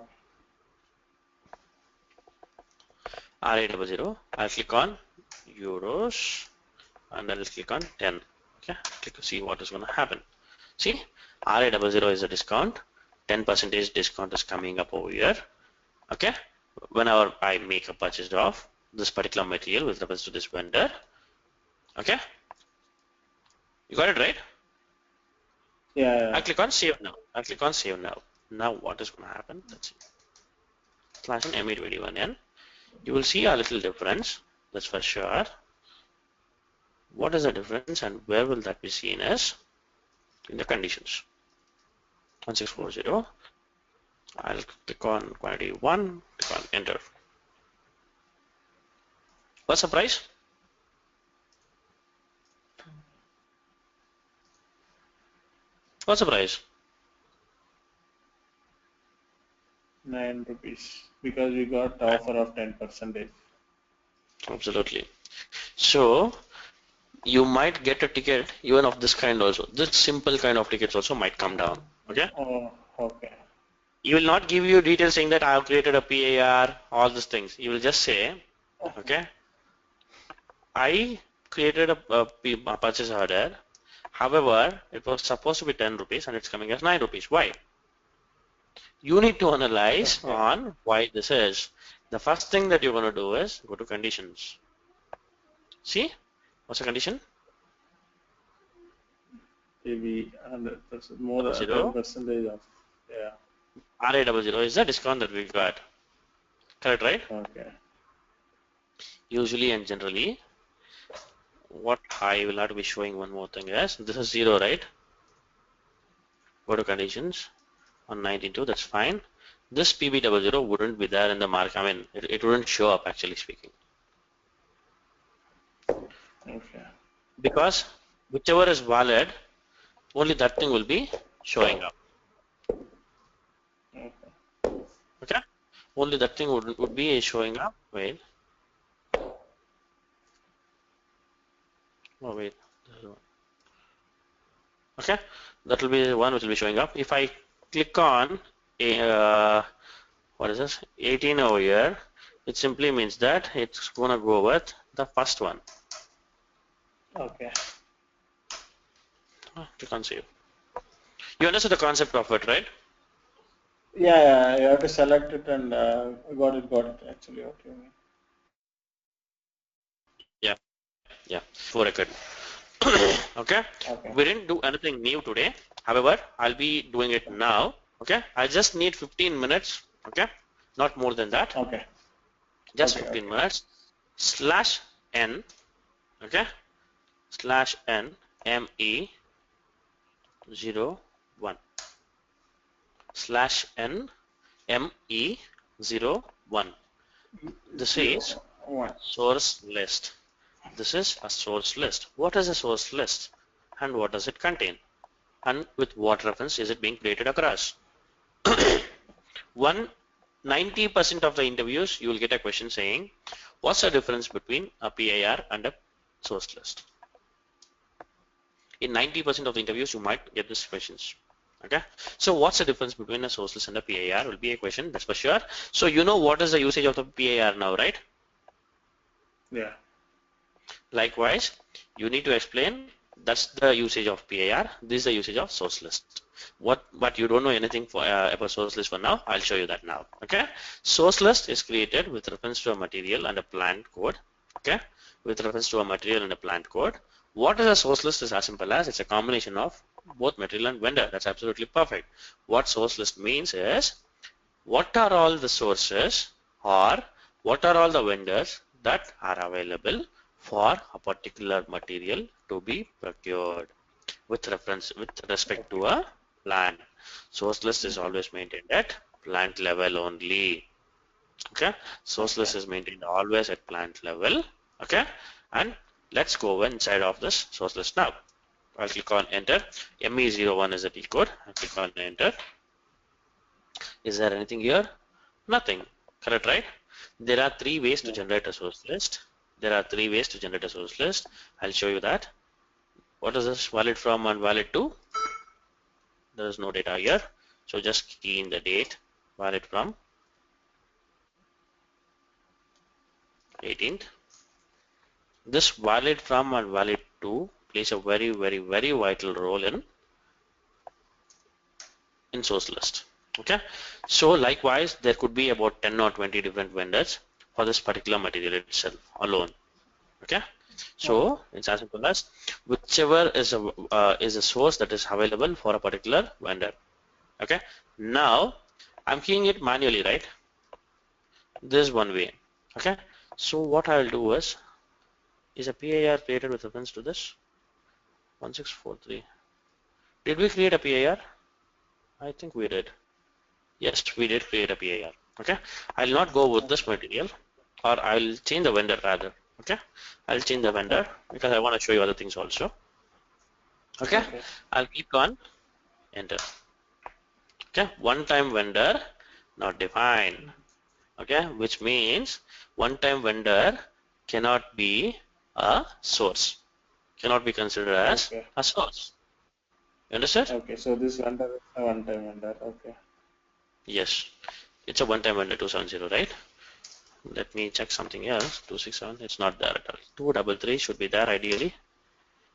RA00. I'll click on euros. and I'll click on 10. Okay, click to see what is going to happen. See, RA00 is a discount, 10% discount is coming up over here. Okay, whenever I make a purchase of this particular material with reference to this vendor. Okay, you got it right? Yeah. I click on save now. I click on save now. Now what is going to happen? Let's see. Slash ME21N. You will see a little difference. That's for sure. What is the difference and where will that be seen as? In the conditions. 1640. I'll click on quantity 1, click on enter. What's the price? What's the price? 9 rupees because we got the offer of 10%. Absolutely. So you might get a ticket even of this kind also. This simple kind of tickets also might come down. Okay. Oh, okay. He will not give you details saying that I have created a PAR, all these things. He will just say, okay, I created a purchase order. However, it was supposed to be 10 rupees and it's coming as 9 rupees. Why? You need to analyze Okay. on why this is. The first thing that you're going to do is go to conditions. See, what's the condition? Maybe 100%, more than 00. 10% off. Yeah. RA00 is the discount that we got. Correct, right? Okay. Usually and generally, what I will have to be showing one more thing is this is 0, right? Go to conditions on 19.2, that's fine. This PB00 wouldn't be there in the mark. I mean, it wouldn't show up actually speaking. Okay. Because whichever is valid, only that thing will be showing up. Okay. Okay? Only that thing would be showing up. Wait. Oh, wait. Okay? That will be the one which will be showing up. If I click on what is this? 18 over here, it simply means that it's going to go with the first one. Okay. Click on save. You understood the concept of it, right? Yeah, you have to select it and got it actually. What you mean? Yeah, for record. Okay, Okay. we didn't do anything new today. However, I'll be doing it now. Okay, I just need 15 minutes. Okay, not more than that. Okay. Just Okay. 15 Okay. minutes. Slash n. Okay, slash n me 01 slash n me 01. This is 0, 1. source list. This is a source list. What is a source list and what does it contain? And with what reference is it being created across? 90% of the interviews you will get a question saying, what's the difference between a PIR and a source list? In 90% of the interviews you might get these questions. Okay, so what's the difference between a source list and a PIR will be a question, that's for sure. So you know what is the usage of the PIR now, right? Yeah. Likewise, you need to explain that's the usage of PIR, this is the usage of source list. But you don't know anything for about source list for now. I'll show you that now. Okay, source list is created with reference to a material and a plant code. Okay, with reference to a material and a plant code. What is a source list is as simple as it's a combination of both material and vendor. That's absolutely perfect. What source list means is what are all the sources or what are all the vendors that are available for a particular material to be procured with respect to a plant. Source list is always maintained at plant level only. Okay, source list Okay. is maintained always at plant level. Okay, and let's go inside of this source list now. I'll click on enter. ME01 is the T code. I'll click on enter. Is there anything here? Nothing. Correct, right? There are three ways to Yeah. generate a source list. There are three ways to generate a source list. I'll show you that. What is this? Valid from and valid to? There is no data here. So just key in the date. Valid from 18th. this valid from and valid to plays a very vital role in source list. Okay, so likewise there could be about 10 or 20 different vendors for this particular material itself alone. Okay, so it's as simple as whichever is a source that is available for a particular vendor. Okay, now I'm keying it manually, right? This one way. Okay, so what I'll do is a PIR created with reference to this 1643. Did we create a PIR? I think we did. Yes, we did create a PIR. Okay, I'll not go with this material, or I'll change the vendor rather. Okay, I'll change the vendor because I want to show you other things also. Okay, I'll click on enter. Okay, one-time vendor not defined. Okay, which means one-time vendor cannot be a source, cannot be considered as a source. You understand? Okay, so this vendor is a one-time vendor. Okay. Yes, it's a one-time vendor 270, right? Let me check something else. 267, it's not there at all. 233 should be there ideally.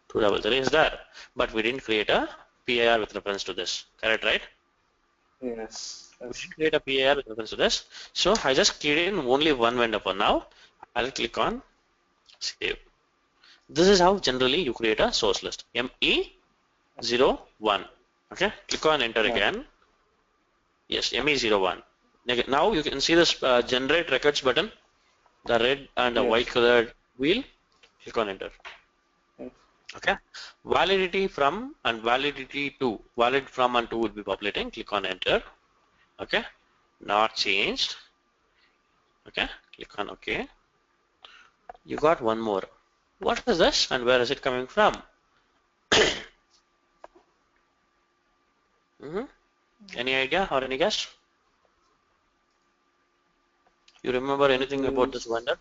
233 is there, but we didn't create a PIR with reference to this. Correct, right? Yes. We should create a PIR with reference to this. So I just keyed in only one vendor for now. I'll click on save. This is how generally you create a source list. ME01. Okay, click on enter again. Yes, ME01. Now you can see this generate records button, the red and the white colored wheel. Click on enter. Okay, validity from and validity to, valid from and to will be populating. Click on enter. Okay, not changed. Okay, click on OK. You got one more. What is this and where is it coming from? Any idea or any guess? You remember anything about this vendor?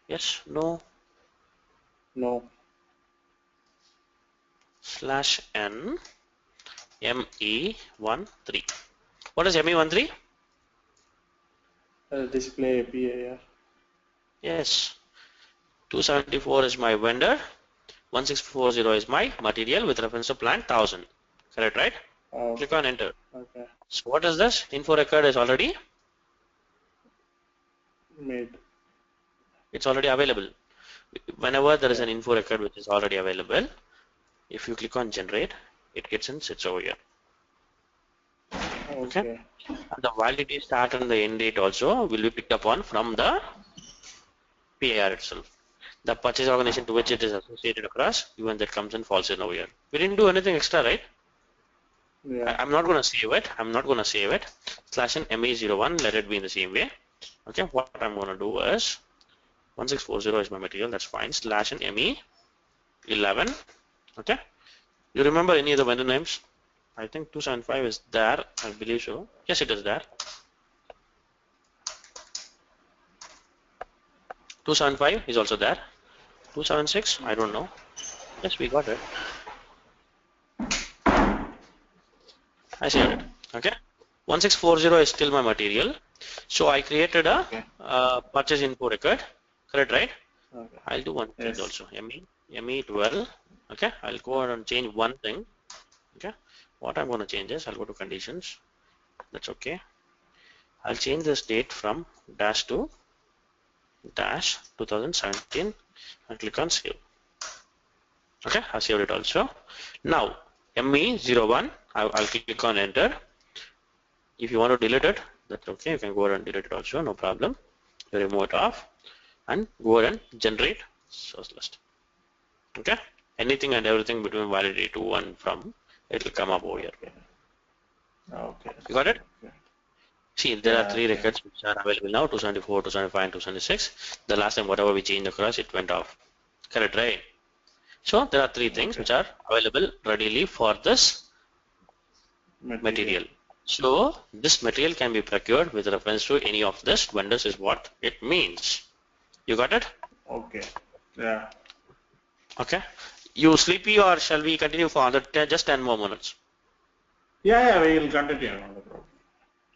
Yes, no? No. /n ME13. What is ME13? Display PIR. Yes. 274 is my vendor. 1640 is my material with reference to plant 1000. Correct, right? Click on enter. Okay. So what is this? Info record is already made. It's already available. Whenever there is an info record which is already available, if you click on generate, it gets and sits over here. Okay. And the validity start and the end date also will be picked up on from the PIR itself. The purchase organization to which it is associated across, even that comes and falls in over here. We didn't do anything extra, right? I'm not going to save it. I'm not going to save it. /n ME01, let it be in the same way. Okay, what I'm going to do is 1640 is my material, that's fine. /n ME11. Okay, you remember any of the vendor names? I think 275 is there, I believe so. Yes, it is there. 275 is also there. 276, I don't know. Yes, we got it. I see it. Okay. 1640 is still my material. So I created a purchase info record. Correct, right? Okay. I'll do one thing also. ME12. Okay. I'll go ahead and change one thing. Okay. What I'm going to change is I'll go to conditions. That's okay. I'll change this date from dash to dash 2017 and click on save. Okay, I've saved it also. Now ME01, I'll click on enter. If you want to delete it, that's okay. You can go ahead and delete it also, no problem. You remove it off and go ahead and generate source list. Okay, anything and everything between validity to and from, it will come up over here. Okay. You got it? See, there are three records which are available now: 274, 275, and 276. The last time, whatever we changed across, it went off. Correct, right? So there are three things which are available readily for this material. So this material can be procured with reference to any of this vendors is what it means. You got it? Okay. Yeah. Okay. You sleepy or shall we continue for just 10 more minutes? Yeah, we will continue.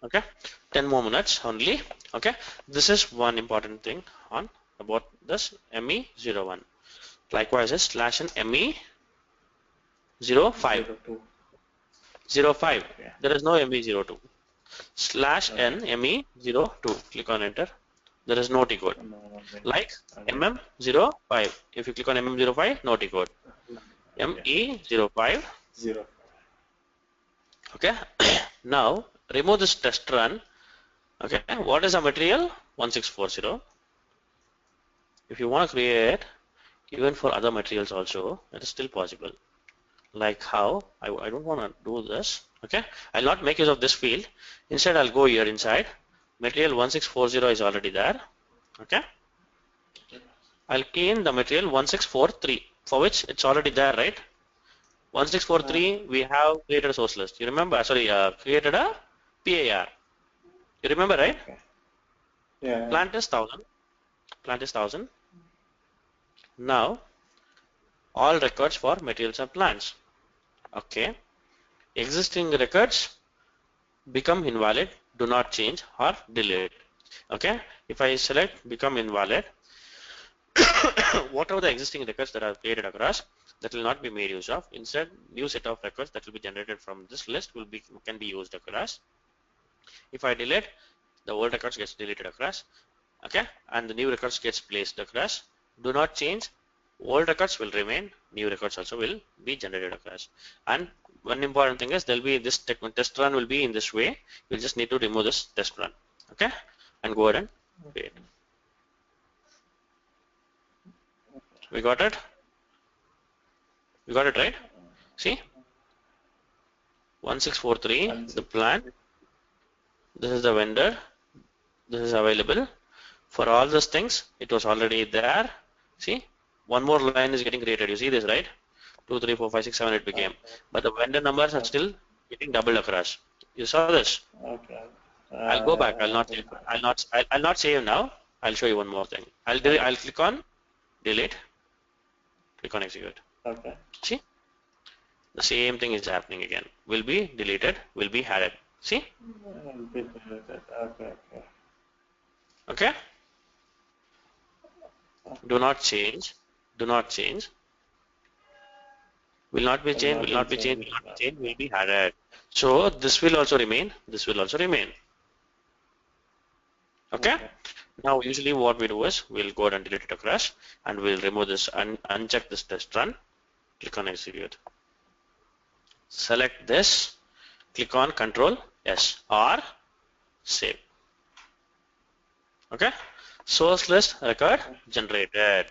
Okay, 10 more minutes only. Okay, this is one important thing on about this ME01. Likewise is slash and ME05. 02. 05. Okay. There is no ME02. Slash Okay. N ME02. Click on enter. There is no T code. No, okay. Like Okay. MM05. If you click on MM05, no T code. Okay. ME05. 0. Okay. Now remove this test run. Okay. What is the material? 1640. If you want to create even for other materials also, it is still possible. Like how? I don't want to do this. Okay. I'll not make use of this field. Instead, I'll go here inside. Material 1640 is already there. Okay. I'll key in the material 1643 for which it's already there, right? 1643 we have created a source list. You remember? Sorry, created a PAR. You remember, right? Okay. Yeah. Plant is 1000. Plant is 1000. Now all records for materials and plants. Okay. Existing records become invalid. Do not change or delete. Okay. If I select become invalid, whatever the existing records that are created across, that will not be made use of. Instead, new set of records that will be generated from this list can be used across. If I delete, the old records gets deleted across. Okay, and the new records gets placed across. Do not change. Old records will remain. New records also will be generated across. And one important thing is there will be this test run will be in this way. You just need to remove this test run. Okay, and go ahead and create. We got it. We got it right. See, 1643. The plan. This is the vendor. This is available. For all these things, it was already there. See, one more line is getting created. You see this, right? 2, 3, 4, 5, 6, 7, it became. But the vendor numbers are still getting doubled across. You saw this. Okay. I'll go back. I'll not save now. I'll show you one more thing. I'll click on delete. Click on execute. Okay. See, the same thing is happening again. Will be deleted. Will be added. See? Okay. Okay. Okay. Do not change. Do not change. Will not be changed. Will not be changed. Will not be changed. Will be added. So this will also remain. This will also remain. Okay. Now usually what we do is we'll go ahead and delete it across, and we'll remove this and uncheck this test run. Click on execute. Select this. Click on Control S or save. Okay. Source list record generated.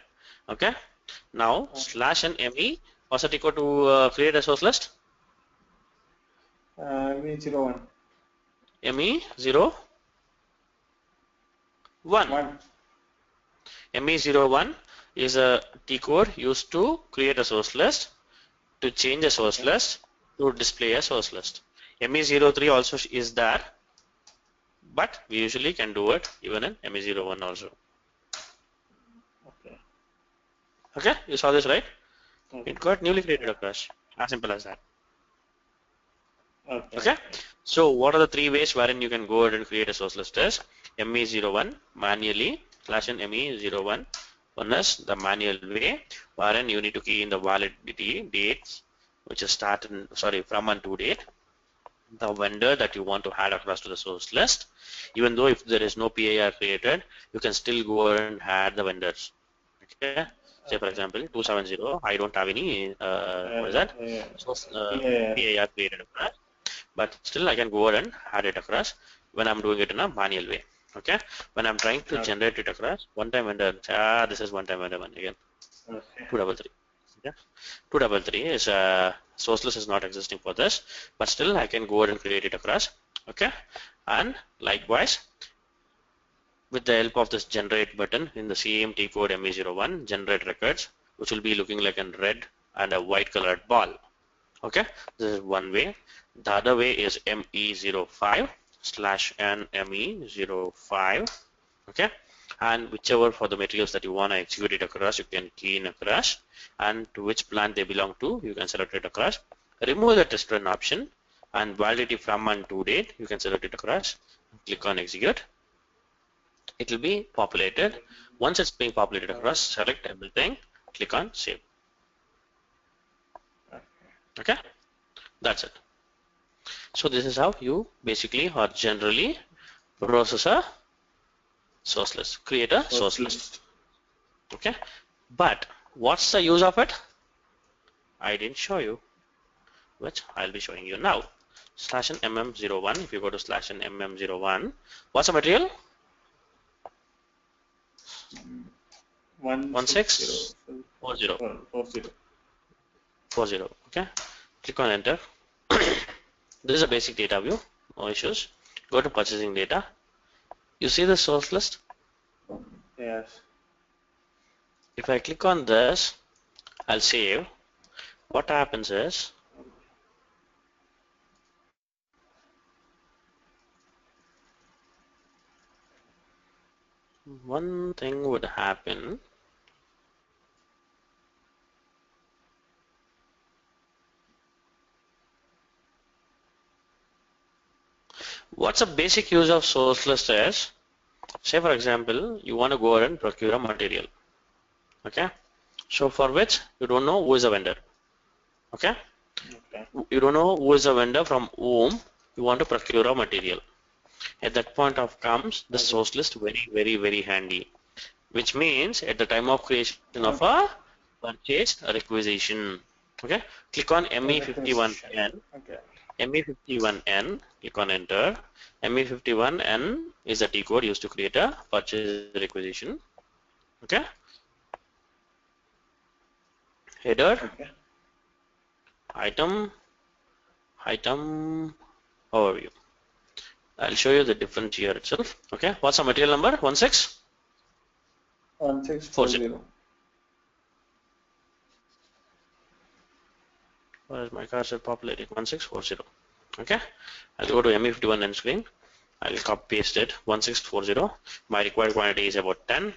Okay. Now slash and ME. What's the equal to create a source list? ME01. ME01. ME01 is a T code used to create a source list, to change a source list, to display a source list. ME03 also is there, but we usually can do it even in ME01 also. Okay, you saw this, right? It got newly created across. As simple as that. Okay. So what are the three ways wherein you can go ahead and create a source list is ME01 manually slash and ME01. One is the manual way wherein you need to key in the validity dates, which is from and to date, the vendor that you want to add across to the source list. Even though if there is no PAR created, you can still go ahead and add the vendors. Okay. Say for example 270, I don't have any what is that? PAR created across, but still I can go ahead and add it across when I'm doing it in a manual way. Okay, when I'm trying to generate it across, one time vendor, this is one time vendor one again. 233. Yeah, 233 is source list is not existing for this, but still I can go ahead and create it across. Okay, and likewise with the help of this generate button in the same T code ME01, generate records, which will be looking like a red and a white colored ball. Okay, this is one way. The other way is ME05 slash NME05. Okay, and whichever for the materials that you want to execute it across, you can key in across, and to which plant they belong to, you can select it across. Remove the test run option and validity from and to date. You can select it across. Click on execute. It will be populated. Once it's being populated across, select everything. Click on save. Okay, that's it. So this is how you basically or generally process a source list, create a source list. Okay, but what's the use of it? I didn't show you, which I'll be showing you now. Slash and mm01. If you go to slash and mm01, what's the material? 1640. 40. Okay, click on enter. This is a basic data view, no issues. Go to purchasing data. You see the source list? Yes. If I click on this, I'll save. What happens is, one thing would happen. What's a basic use of source list is, say for example, you want to go ahead and procure a material. Okay, so for which you don't know who is the vendor. Okay, you don't know who is the vendor from whom you want to procure a material. At that point of comes the source list very handy, which means at the time of creation of a purchase requisition. Okay, click on ME51N. ME51N, click on enter. ME51N is the T code used to create a purchase requisition. Okay, header, item overview. I'll show you the difference here itself. Okay, what's the material number? 1640. Where is my cursor populating? 1640. Okay, I'll go to ME51 end screen. I'll copy paste it. 1640. My required quantity is about 10.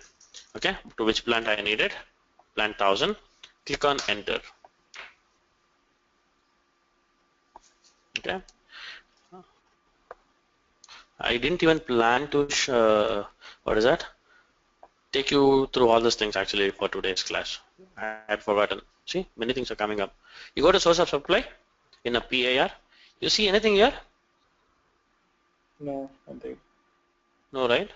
Okay, to which plant I need it? Plant 1000. Click on enter. Okay, I didn't even plan to what is that? Take you through all these things actually for today's class. I had forgotten. See, many things are coming up. You go to source of supply in a PAR. You see anything here? No, nothing. No, right?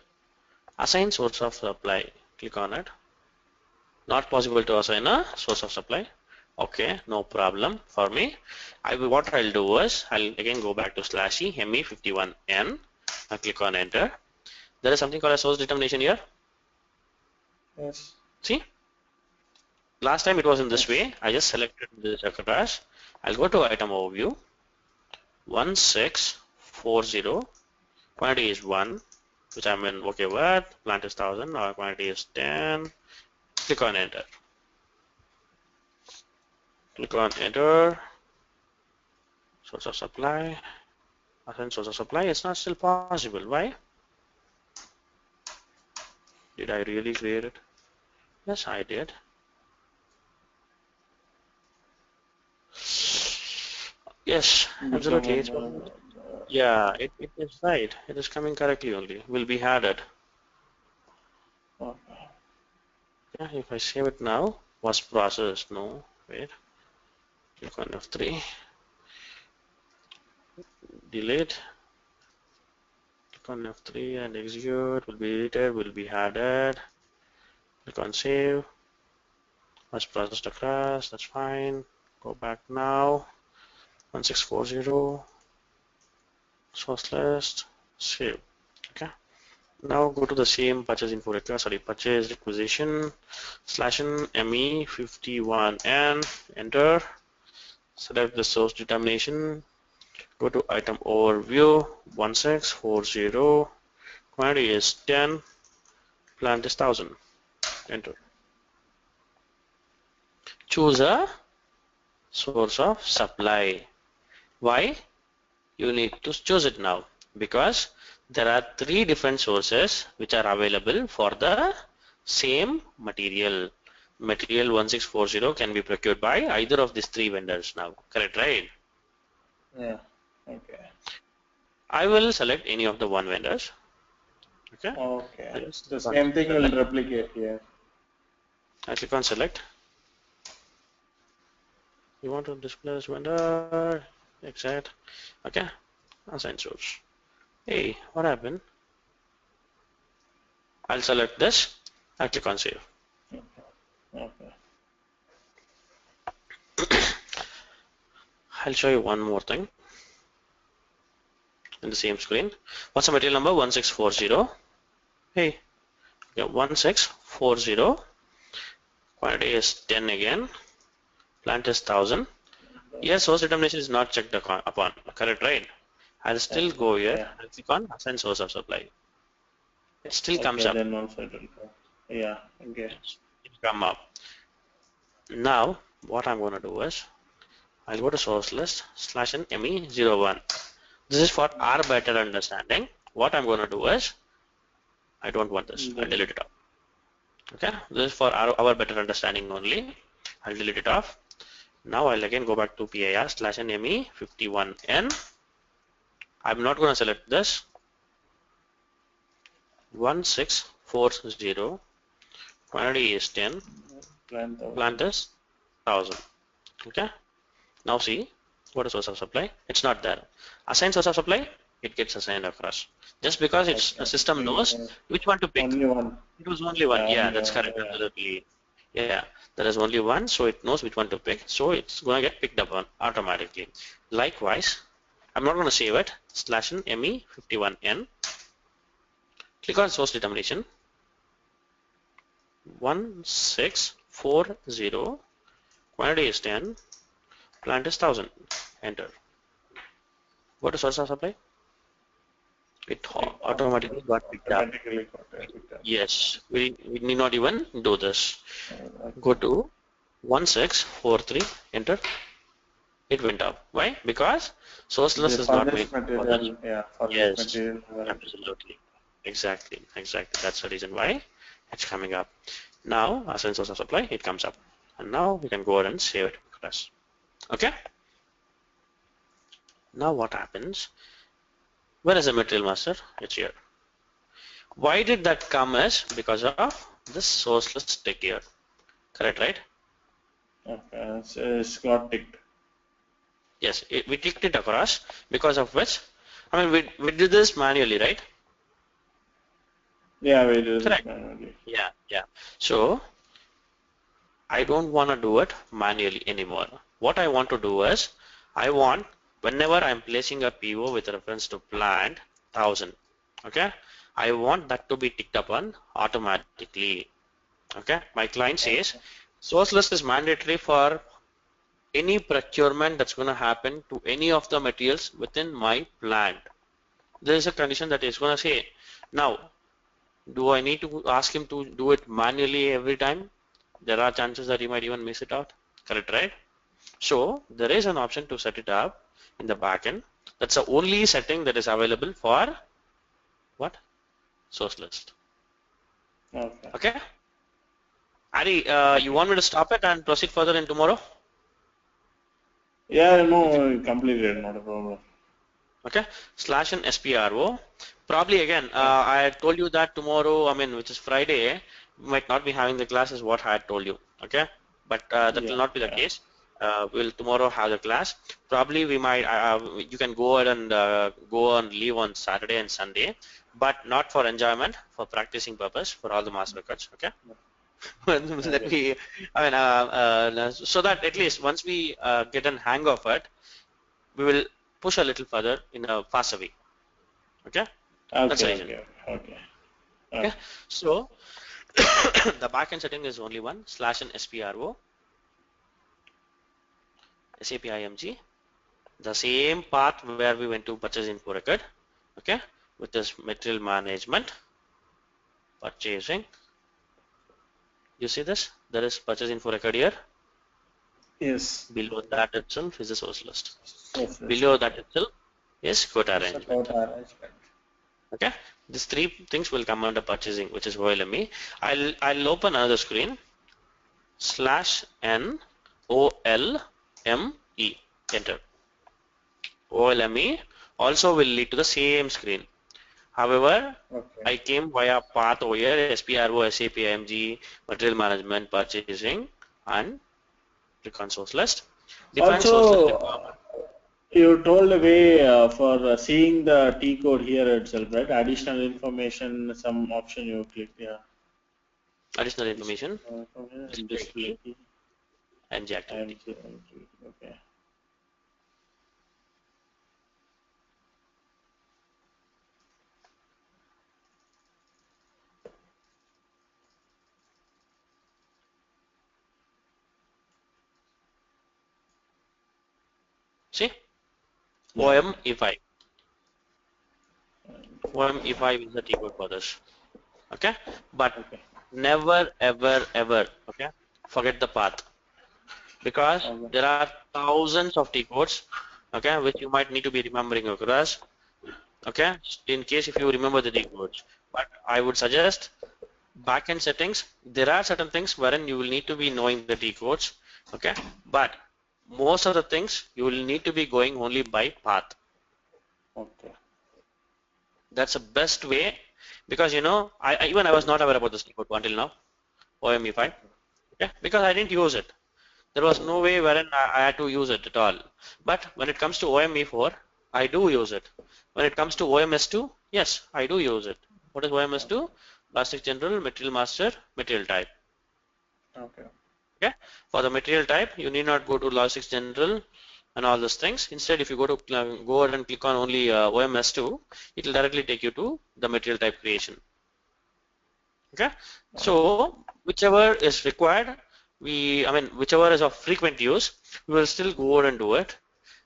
Assign source of supply. Click on it. Not possible to assign a source of supply. Okay, no problem for me. What I'll do is I'll again go back to slash e ME51N. I'll click on enter. There is something called a source determination here. Yes. See? Last time it was in this way. I just selected this across. I'll go to item overview. 1640. Quantity is 1, which I'm in okay with. Plant is 1000. Our quantity is 10. Click on enter. Click on enter. Source of supply. Assign source of supply. It's not still possible. Why? Did I really create it? Yes, I did. Yes, absolutely. Yeah, it is right. It is coming correctly only. Will be added. Yeah, if I save it now, was processed. No, wait. Click on F3. Delete. Click on F3 and execute. Will be edited. Will be added. Click on save. Was processed across. That's fine. Go back now. 1640. Source list. Save. Okay. Now go to the same purchase info record, purchase requisition slash ME51N, enter, select the source determination, go to item overview 1640, quantity is 10, plant is 1000, enter. Choose a source of supply. Why? You need to choose it now because there are 3 different sources which are available for the same material. Material 1640 can be procured by either of these 3 vendors now. Correct, right? Yeah. I will select any of the one vendors. Okay. Okay. I just The click on same thing will select. replicate here. I click on select. You want to display this vendor? Exact. Okay. Assign source. Hey, what happened? I'll select this. I click on save. Okay. I'll show you one more thing in the same screen. What's the material number? 1640. Hey, yeah, 1640. Quantity is 10 again. Plant is 1000. Yes, source determination is not checked upon. Correct, right? I'll still go here. Yeah. I'll click on assign source of supply. It still comes Okay, up. then also it will go. Yeah, okay. Yes, it come up. Now, what I'm going to do is I'll go to source list slash n me01. This is for our better understanding. What I'm going to do is I don't want this. I'll delete it off. Okay, this is for our better understanding only. I'll delete it off. Now I'll again go back to PIR slash n me51n. I'm not going to select this. 1640. Quantity is 10. Plant is 1000. Okay. Now see what is source of supply. It's not there. Assign source of supply. It gets assigned across. Just because it's the system knows which one to pick. Only one. It was only one. Yeah, Only that's one. correct. Yeah. Absolutely. Yeah, there is only one, so it knows which one to pick. So it's going to get picked up on automatically. Likewise, I'm not going to save it. Slash n me51n. Click on source determination. 1640. Quantity is 10. Plant is 1000. Enter. Go to source of supply. It automatically got picked up. Automatically got picked up. Yes, we need not even do this. Okay. Go to 1643. Enter. It went up. Why? Because source list is For not this made for that. material, yeah, for this Yes, material. absolutely. Exactly. That's the reason why it's coming up. Now, assign source of supply, it comes up. And now we can go ahead and save it. Press. Okay. Now what happens? Where is the material master? It's here. Why did that come as? Because of this source list tick here. Correct, right? Okay, so it's got ticked. Yes, we ticked it across because of which, I mean, we did this manually, right? Yeah, we do this Correct. manually. Yeah. So I don't want to do it manually anymore. What I want to do is, I want whenever I'm placing a PO with reference to plant 1000, okay, I want that to be ticked upon automatically. Okay, my client says source list is mandatory for any procurement that's going to happen to any of the materials within my plant. There is a condition that is going to say, now, do I need to ask him to do it manually every time? There are chances that he might even miss it out. Correct, right? So there is an option to set it up in the backend. That's the only setting that is available for what? Source list. Okay. Okay. Ari, you want me to stop it and proceed further in tomorrow? Yeah, no, completed, not a problem. Okay, slash and SPRO. Probably again, Okay. I told you that tomorrow, I mean, which is Friday, we might not be having the class is what I had told you. Okay, but that will Yeah, not be the yeah. case. We'll tomorrow have the class. Probably we might, you can go ahead and go on leave on Saturday and Sunday, but not for enjoyment, for practicing purpose for all the master cuts. Okay. Let Okay. me, I mean, so that at least once we get an hang of it, we will push a little further in a faster way. Okay, that's the Okay, reason. okay, okay. Okay, Okay. so the backend setting is only one slash and SPRO SAP IMG, the same path where we went to purchase info record. Okay, with this material management purchasing. You see this? There is purchase info record here. Yes. Below that itself is the source list. Source list, Below that okay. itself is quote It's a arrangement. quota arrangement. Okay, these three things will come under purchasing, which is OLME. I'll open another screen. Slash N O L M E. Enter. OLME also will lead to the same screen. However, Okay. I came via path over here, SPRO, SAP IMG, material management, purchasing, and click on source list. Define source list Also, requirement. you told a way for seeing the T code here itself, right? Additional information, some option you click, yeah. Additional information, display Display key, key, NG activity. IMG, okay. See, Yeah, OM okay. E5. OM E5 is the T code for this. Okay, but Okay. never ever ever, okay, forget the path, because Okay. there are thousands of T codes, okay, which you might need to be remembering across, okay, in case if you remember the T codes. But I would suggest backend settings, there are certain things wherein you will need to be knowing the T codes, okay, but most of the things you will need to be going only by path. Okay. That's the best way, because you know, I was not aware about this T code until now, OME5, Okay. okay, because I didn't use it. There was no way wherein I had to use it at all. But when it comes to OME4, I do use it. When it comes to OMS2, yes, I do use it. What is OMS2? Okay. Plastic General, Material Master, Material Type. Okay. Okay. For the material type, you need not go to Logistics General and all those things. Instead, if you go ahead and click on only OMS2, it will directly take you to the material type creation. Okay. Okay. So whichever is required, whichever is of frequent use, we will still go ahead and do it.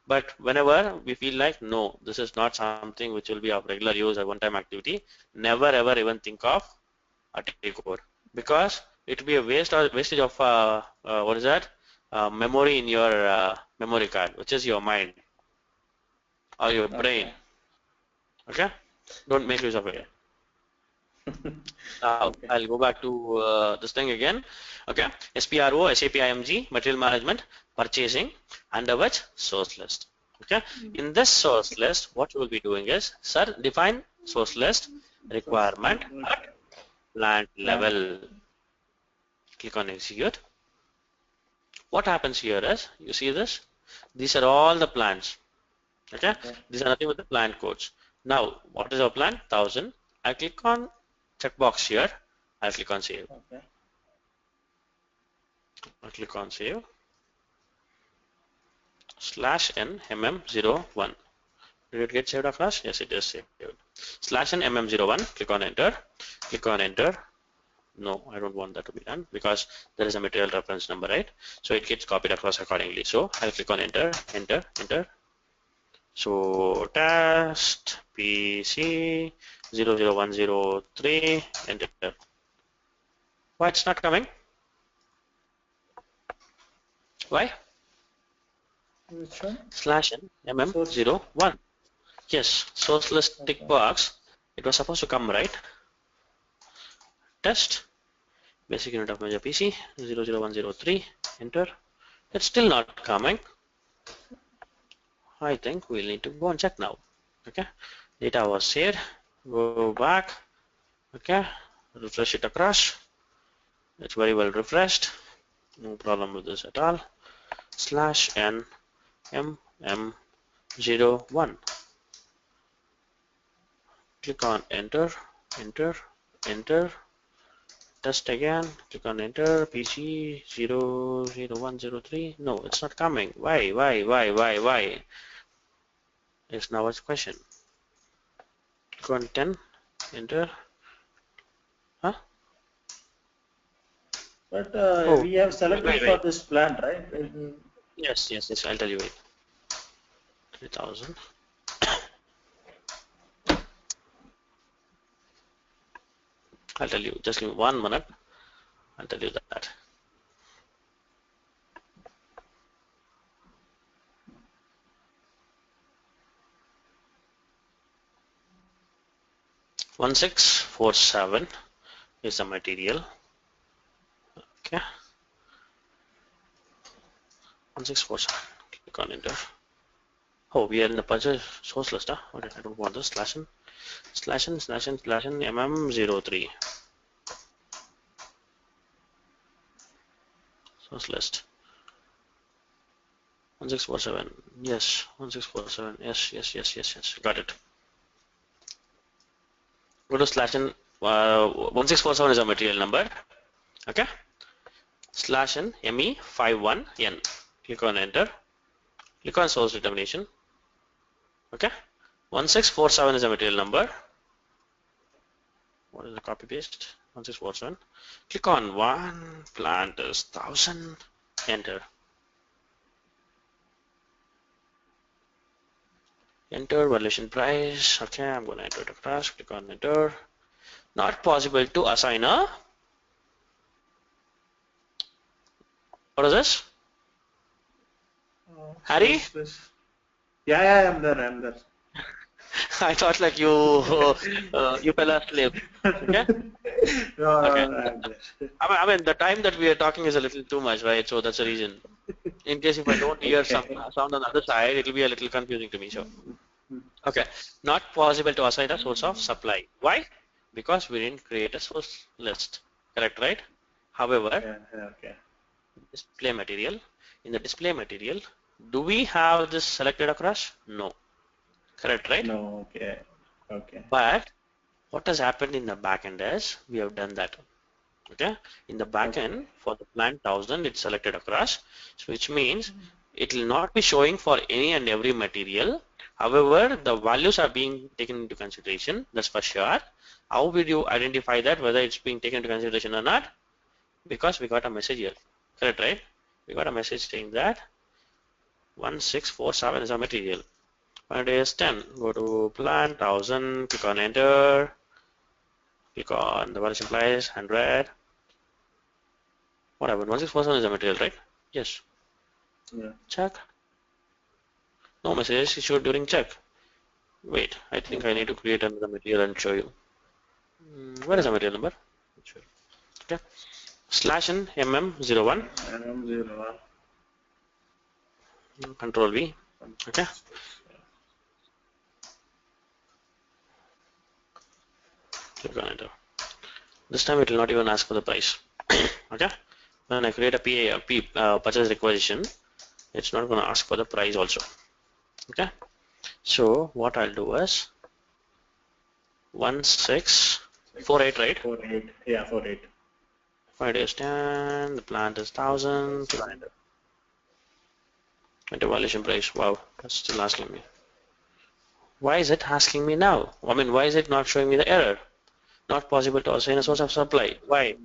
But whenever we feel like, no, this is not something which will be of regular use or one-time activity, never ever even think of a takeover, because it will be a wastage of what is that, memory in your memory card, which is your mind or your brain. Okay. Okay, don't make use of it. Now Okay. I'll go back to this thing again. Okay, SPRO, SAP IMG, material management, purchasing, under which source list. Okay, in this source list, what you will be doing is, sir, define source list So, requirement at plant plant. level. Click on execute. What happens here is, you see this? These are all the plants. Okay, Okay. these are nothing but the plant codes. Now, what is our plant? 1000. I click on checkbox here. I'll click on save. Okay. I click on save. Slash n mm01. Did it get saved across? Yes, it is saved. Slash n mm01. Click on enter. Click on enter. No, I don't want that to be done, because there is a material reference number, right? So it gets copied across accordingly. So I'll click on enter, enter, enter. So test PC 00103, enter. Why it's not coming? Why? Which one? Slash n Source. mm01. Yes, source list tick Okay. box. It was supposed to come, right? Test basic unit of measure PC 00103, enter. It's still not coming. I think we'll need to go and check now. Okay, data was saved. Go back. Okay, refresh it across. It's very well refreshed. No problem with this at all. Slash n mm01. Click on enter, enter, enter. Test again. Click on enter. PC 00103. No, it's not coming. Why? Why? Is now a question. Click on 10. Enter. Huh? But Oh, we have wait, selected wait, for wait. this plant, right? Yes. I'll tell you. Wait. 3000. I'll tell you. Just give me 1 minute. I'll tell you that. One six four seven is the material. Okay. 1647. Click on enter. Oh, we are in the purchase source list. Huh? Okay, I don't want this. /n mm03 source list 1647. Yes, 1647. Yes. Got it. Go to /n. 1647 is a material number. Okay. /n me51n. Click on enter. Click on source determination. Okay. 1647 is a material number. What is the copy paste? 1647. Click on one. Plant is 1000. Enter. Enter valuation price. Okay, I'm gonna enter it across. Click on enter. Not possible to assign a. What is this? Harry? Source list. Yeah, I'm there. I thought like you you fell asleep. Okay. Okay. I'm there. I mean the time that we are talking is a little too much, right? So that's the reason. In case if I don't hear some Okay. sound on the other side, it will be a little confusing to me. So okay, not possible to assign a source of supply. Why? Because we didn't create a source list. Correct, right? However, Okay. display material. In the display material, do we have this selected across? No. Correct, right? No, okay. Okay. But what has happened in the backend is we have done that. Okay. In the Okay. backend for the plant 1000, it's selected across, so which means it will not be showing for any and every material. However, the values are being taken into consideration. That's for sure. How will you identify that whether it's being taken into consideration or not? Because we got a message here. Correct, right? We got a message saying that 1647 is our material. And it is 10. Go to plant 1000, click on enter, click on the valuation price 100. What happened? 1647 is a material, right? Yes. Yeah. Check. No message issued during check. Wait, I think I need to create another material and show you. Where is the material number? Sure. Okay. /n mm01. MM01. Control V. Okay. Click on enter. This time it will not even ask for the price. Okay. When I create a purchase requisition, it's not going to ask for the price also. Okay. So what I'll do is 1648, right? 48. Yeah, 48. 5 days 10. The plant is 1000. Evaluation price. Wow, that's still asking me. Why is it asking me now? I mean, why is it not showing me the error? Not possible to assign a source of supply. Why?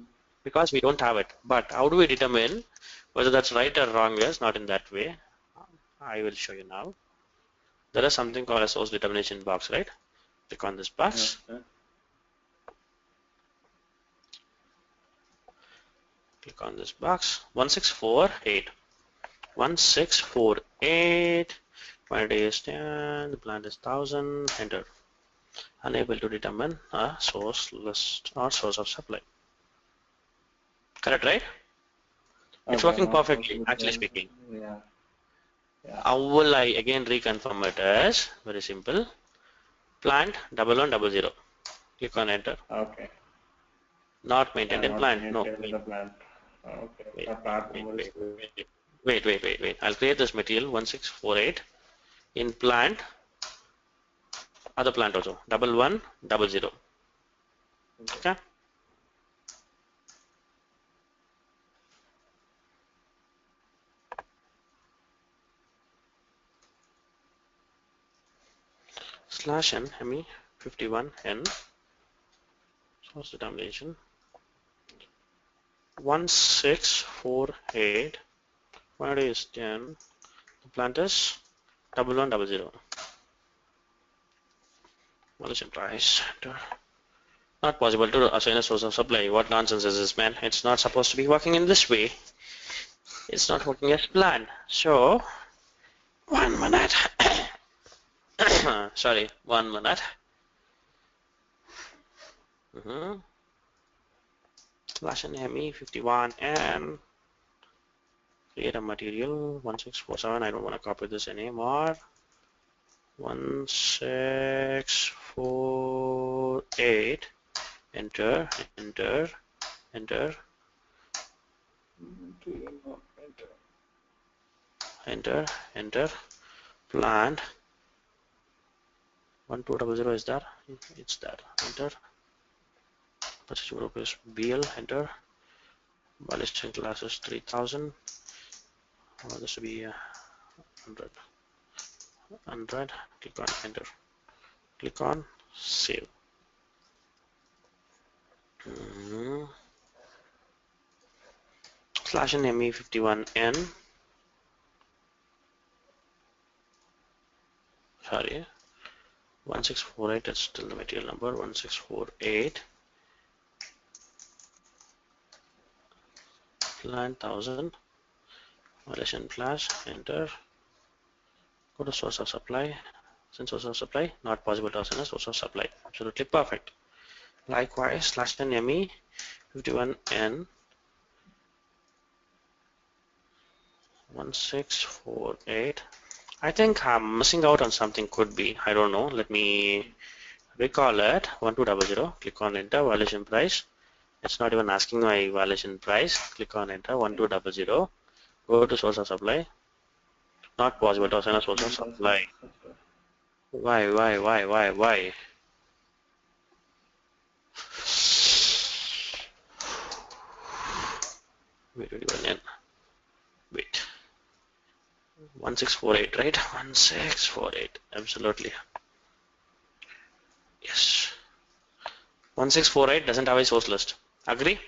Because we don't have it. But how do we determine whether that's right or wrong? Is not in that way. I will show you now. There is something called a source determination box, right? Click on this box. Okay. Click on this box. 1648. 1648. 5 days 10. The plant is 1000. Enter. Unable to determine a source list or source of supply. Correct, right? It's Okay, working not perfectly, possible actually to. speaking. Yeah. Yeah. How will I again reconfirm it as? Very simple. Plant 1100. Click on enter. Okay. Not Yeah, maintained in not plant. No, maintained in the plant. Okay. wait, The part wait, number is wait, wait, wait. I'll create this material 1648 in plant, other plant also, 1100. Okay. /n me 51n source determination 1648. What is 10? The plant is 1100. Malaysian price. Not possible to assign a source of supply. What nonsense is this, man? It's not supposed to be working in this way. It's not working as planned. So, 1 minute. Sorry, 1 minute. /n me 51 and create a material 1647. I don't want to copy this anymore. 1648. Enter, enter, enter, enter, enter. Plant 1200 is there. It's there. Enter. Purchase group is BL. Enter. Ballistic classes 3000. This should be 100. 100. Click on enter. Click on save. Slash and ME51N. Sorry. 1648. That's still the material number. 1648. Plant 1000. Violation class. Enter. Go to source of supply. Since source of supply, not possible to assign a source of supply. Absolutely perfect. Likewise, slash n ME 51N 1648. I think I'm missing out on something. Could be. I don't know. Let me recall it. 1200. Click on enter. Violation price. It's not even asking my violation price. Click on enter. 1200. Go to source of supply. Not possible to assign a source of supply. Why? Wait. 1648, right? 1648. Absolutely. Yes. 1648 doesn't have a source list. Agree?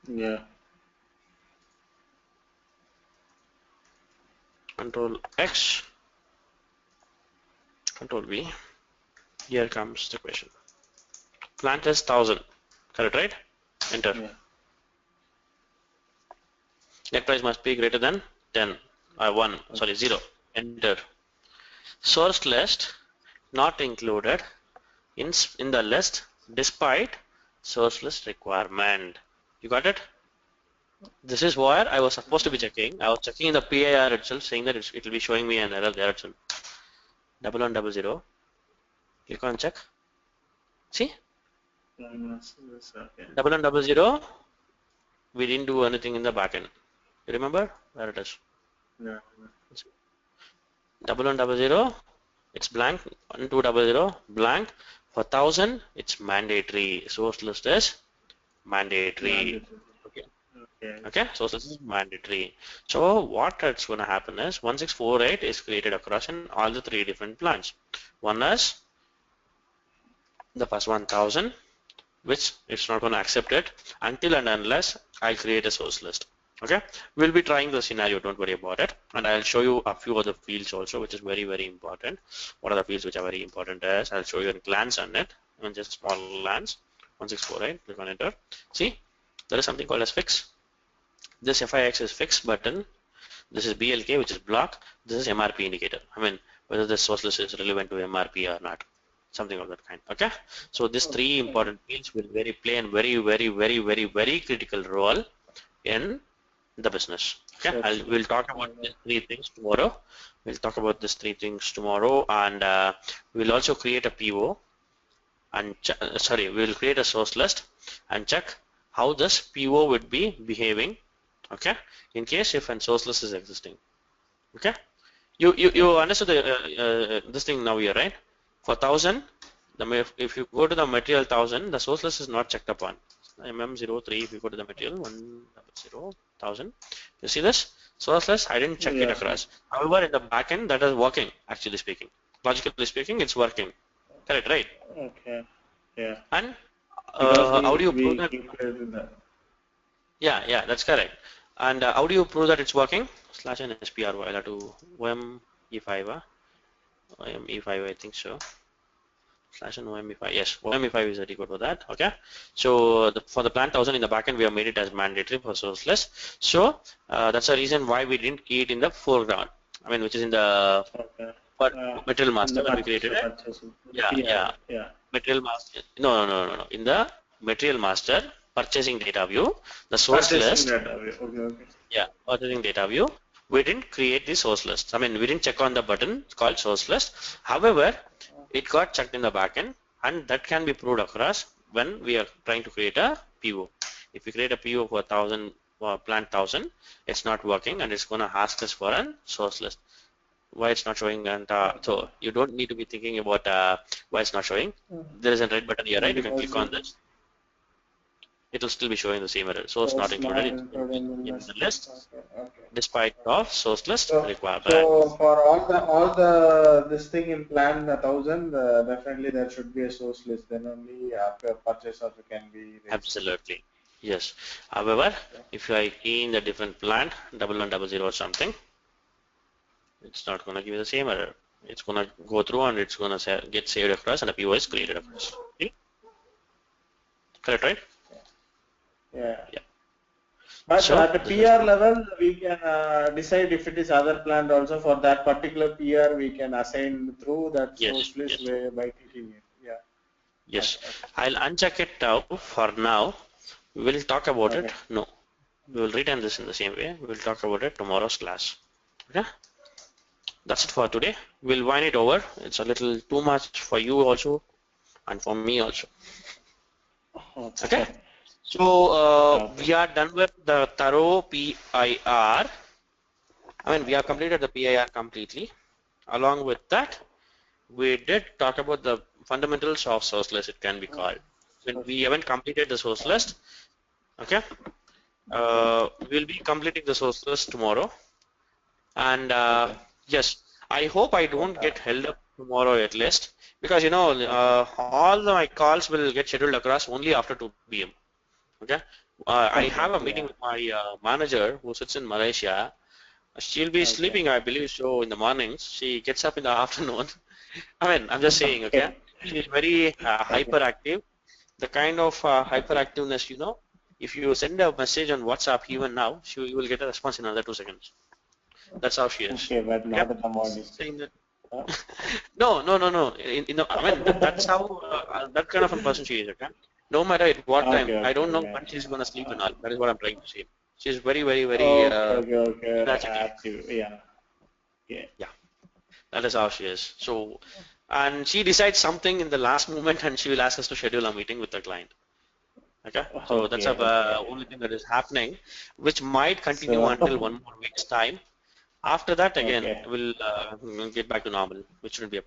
Yeah. Control X. Control V. Here comes the question. Plant is 1000. Correct, right? Enter. Yeah. Net price must be greater than 10. 1. Sorry, 0. Enter. Source list not included in the list despite source list requirement. You got it? This is where I was supposed to be checking. I was checking in the PIR itself, saying that it will be showing me an error there itself. 1100. Click on check. See? 1100. We didn't do anything in the backend. You remember? Where it is? Yeah. 1100. It's blank. 1200 blank. For 1000, it's mandatory. Source list is mandatory. Okay, source list is mandatory. So what it's going to happen is 1648 is created across in all the 3 different plants. One is the first 1000, which it's not going to accept it until and unless I create a source list. Okay, we'll be trying the scenario, don't worry about it, and I'll show you a few other fields also, which is very important. What are the fields which are very important is I'll show you a glance on it, and just a small glance. 1648, click on enter. See, there is something called as fix. This FIX is fix button. This is BLK, which is block. This is MRP indicator. I mean, whether the source list is relevant to MRP or not, something of that kind. Okay, so these 3 important fields will play a very critical role in the business. Okay, we'll talk about these 3 things tomorrow. And we'll also create a PO and we'll create a source list and check how this PO would be behaving. Okay, in case if a source list is existing. Okay, you understood this thing now here, right? For 1000, if you go to the material 1000, the source list is not checked upon. MM03, if you go to the material 100,000, you see this source list, I didn't check it across. However, in the backend, that is working, actually speaking. Logically speaking, it's working. Correct, right? Okay. Yeah. And how do you prove that? Yeah, that's correct. And how do you prove that it's working? Slash and SPR, I'll have to OME5, OME5, I think so. Slash and OME5, yes, OME5 is ready for that. Okay, so for the plant 1000 in the backend, we have made it as mandatory for source list. So that's the reason why we didn't key it in the foreground. I mean, which is in the material master when we created it. Yeah. Material master. No. In the material master purchasing data view, the source list. Okay. Yeah, purchasing data view. we didn't create the source list. I mean, we didn't check on the button called source list. However, it got checked in the backend, and that can be proved across when we are trying to create a PO. If we create a PO for 1,000 plant 1,000, it's not working, and it's going to ask us for a source list. Why it's not showing, and so you don't need to be thinking about why it's not showing. There is a red button here, right? You can click on this. It will still be showing the same error. Source not included in the list, despite of source list required. So for all the this thing in plan 1,000, definitely there should be a source list. Then only after purchase order can be raised. Absolutely, yes. However, if I key in the different plan 1100 or something, it's not going to give you the same error. It's going to go through and it's going to get saved across, and a PO is created across. Okay? Correct, right? Yeah. Yeah. But So, at the PR level, we can decide if it is other plant also. For that particular PR, we can assign through that source list by clicking it. Yeah. Yes. I'll uncheck it now for now. We will talk about it. No. We will return this in the same way. We will talk about it tomorrow's class. Okay? That's it for today. We'll wind it over. It's a little too much for you also and for me also. Okay? So we are done with the thorough PIR. I mean, we have completed the PIR completely. Along with that, we did talk about the fundamentals of source list, it can be called. When we haven't completed the source list, okay, we'll be completing the source list tomorrow. And yes, I hope I don't get held up tomorrow at least, because you know, all my calls will get scheduled across only after 2 p.m. Okay, I have a meeting with my manager who sits in Malaysia. She'll be sleeping, I believe so, in the mornings. She gets up in the afternoon. I mean, I'm just saying, okay? She's very hyperactive. The kind of hyperactiveness, you know, if you send a message on WhatsApp even now, you will get a response in another 2 seconds. That's how she is. Okay, but not in the morning. Saying that. No. I mean, that's how that kind of a person she is. Okay. No matter at what time, I don't know when she's gonna sleep and all. That is what I'm trying to say. She's very active. Yeah. That is how she is. So, and she decides something in the last moment, and she will ask us to schedule a meeting with the client. Okay. So that's the only thing that is happening, which might continue until 1 more week's time. After that, again, we'll get back to normal, which shouldn't be a problem.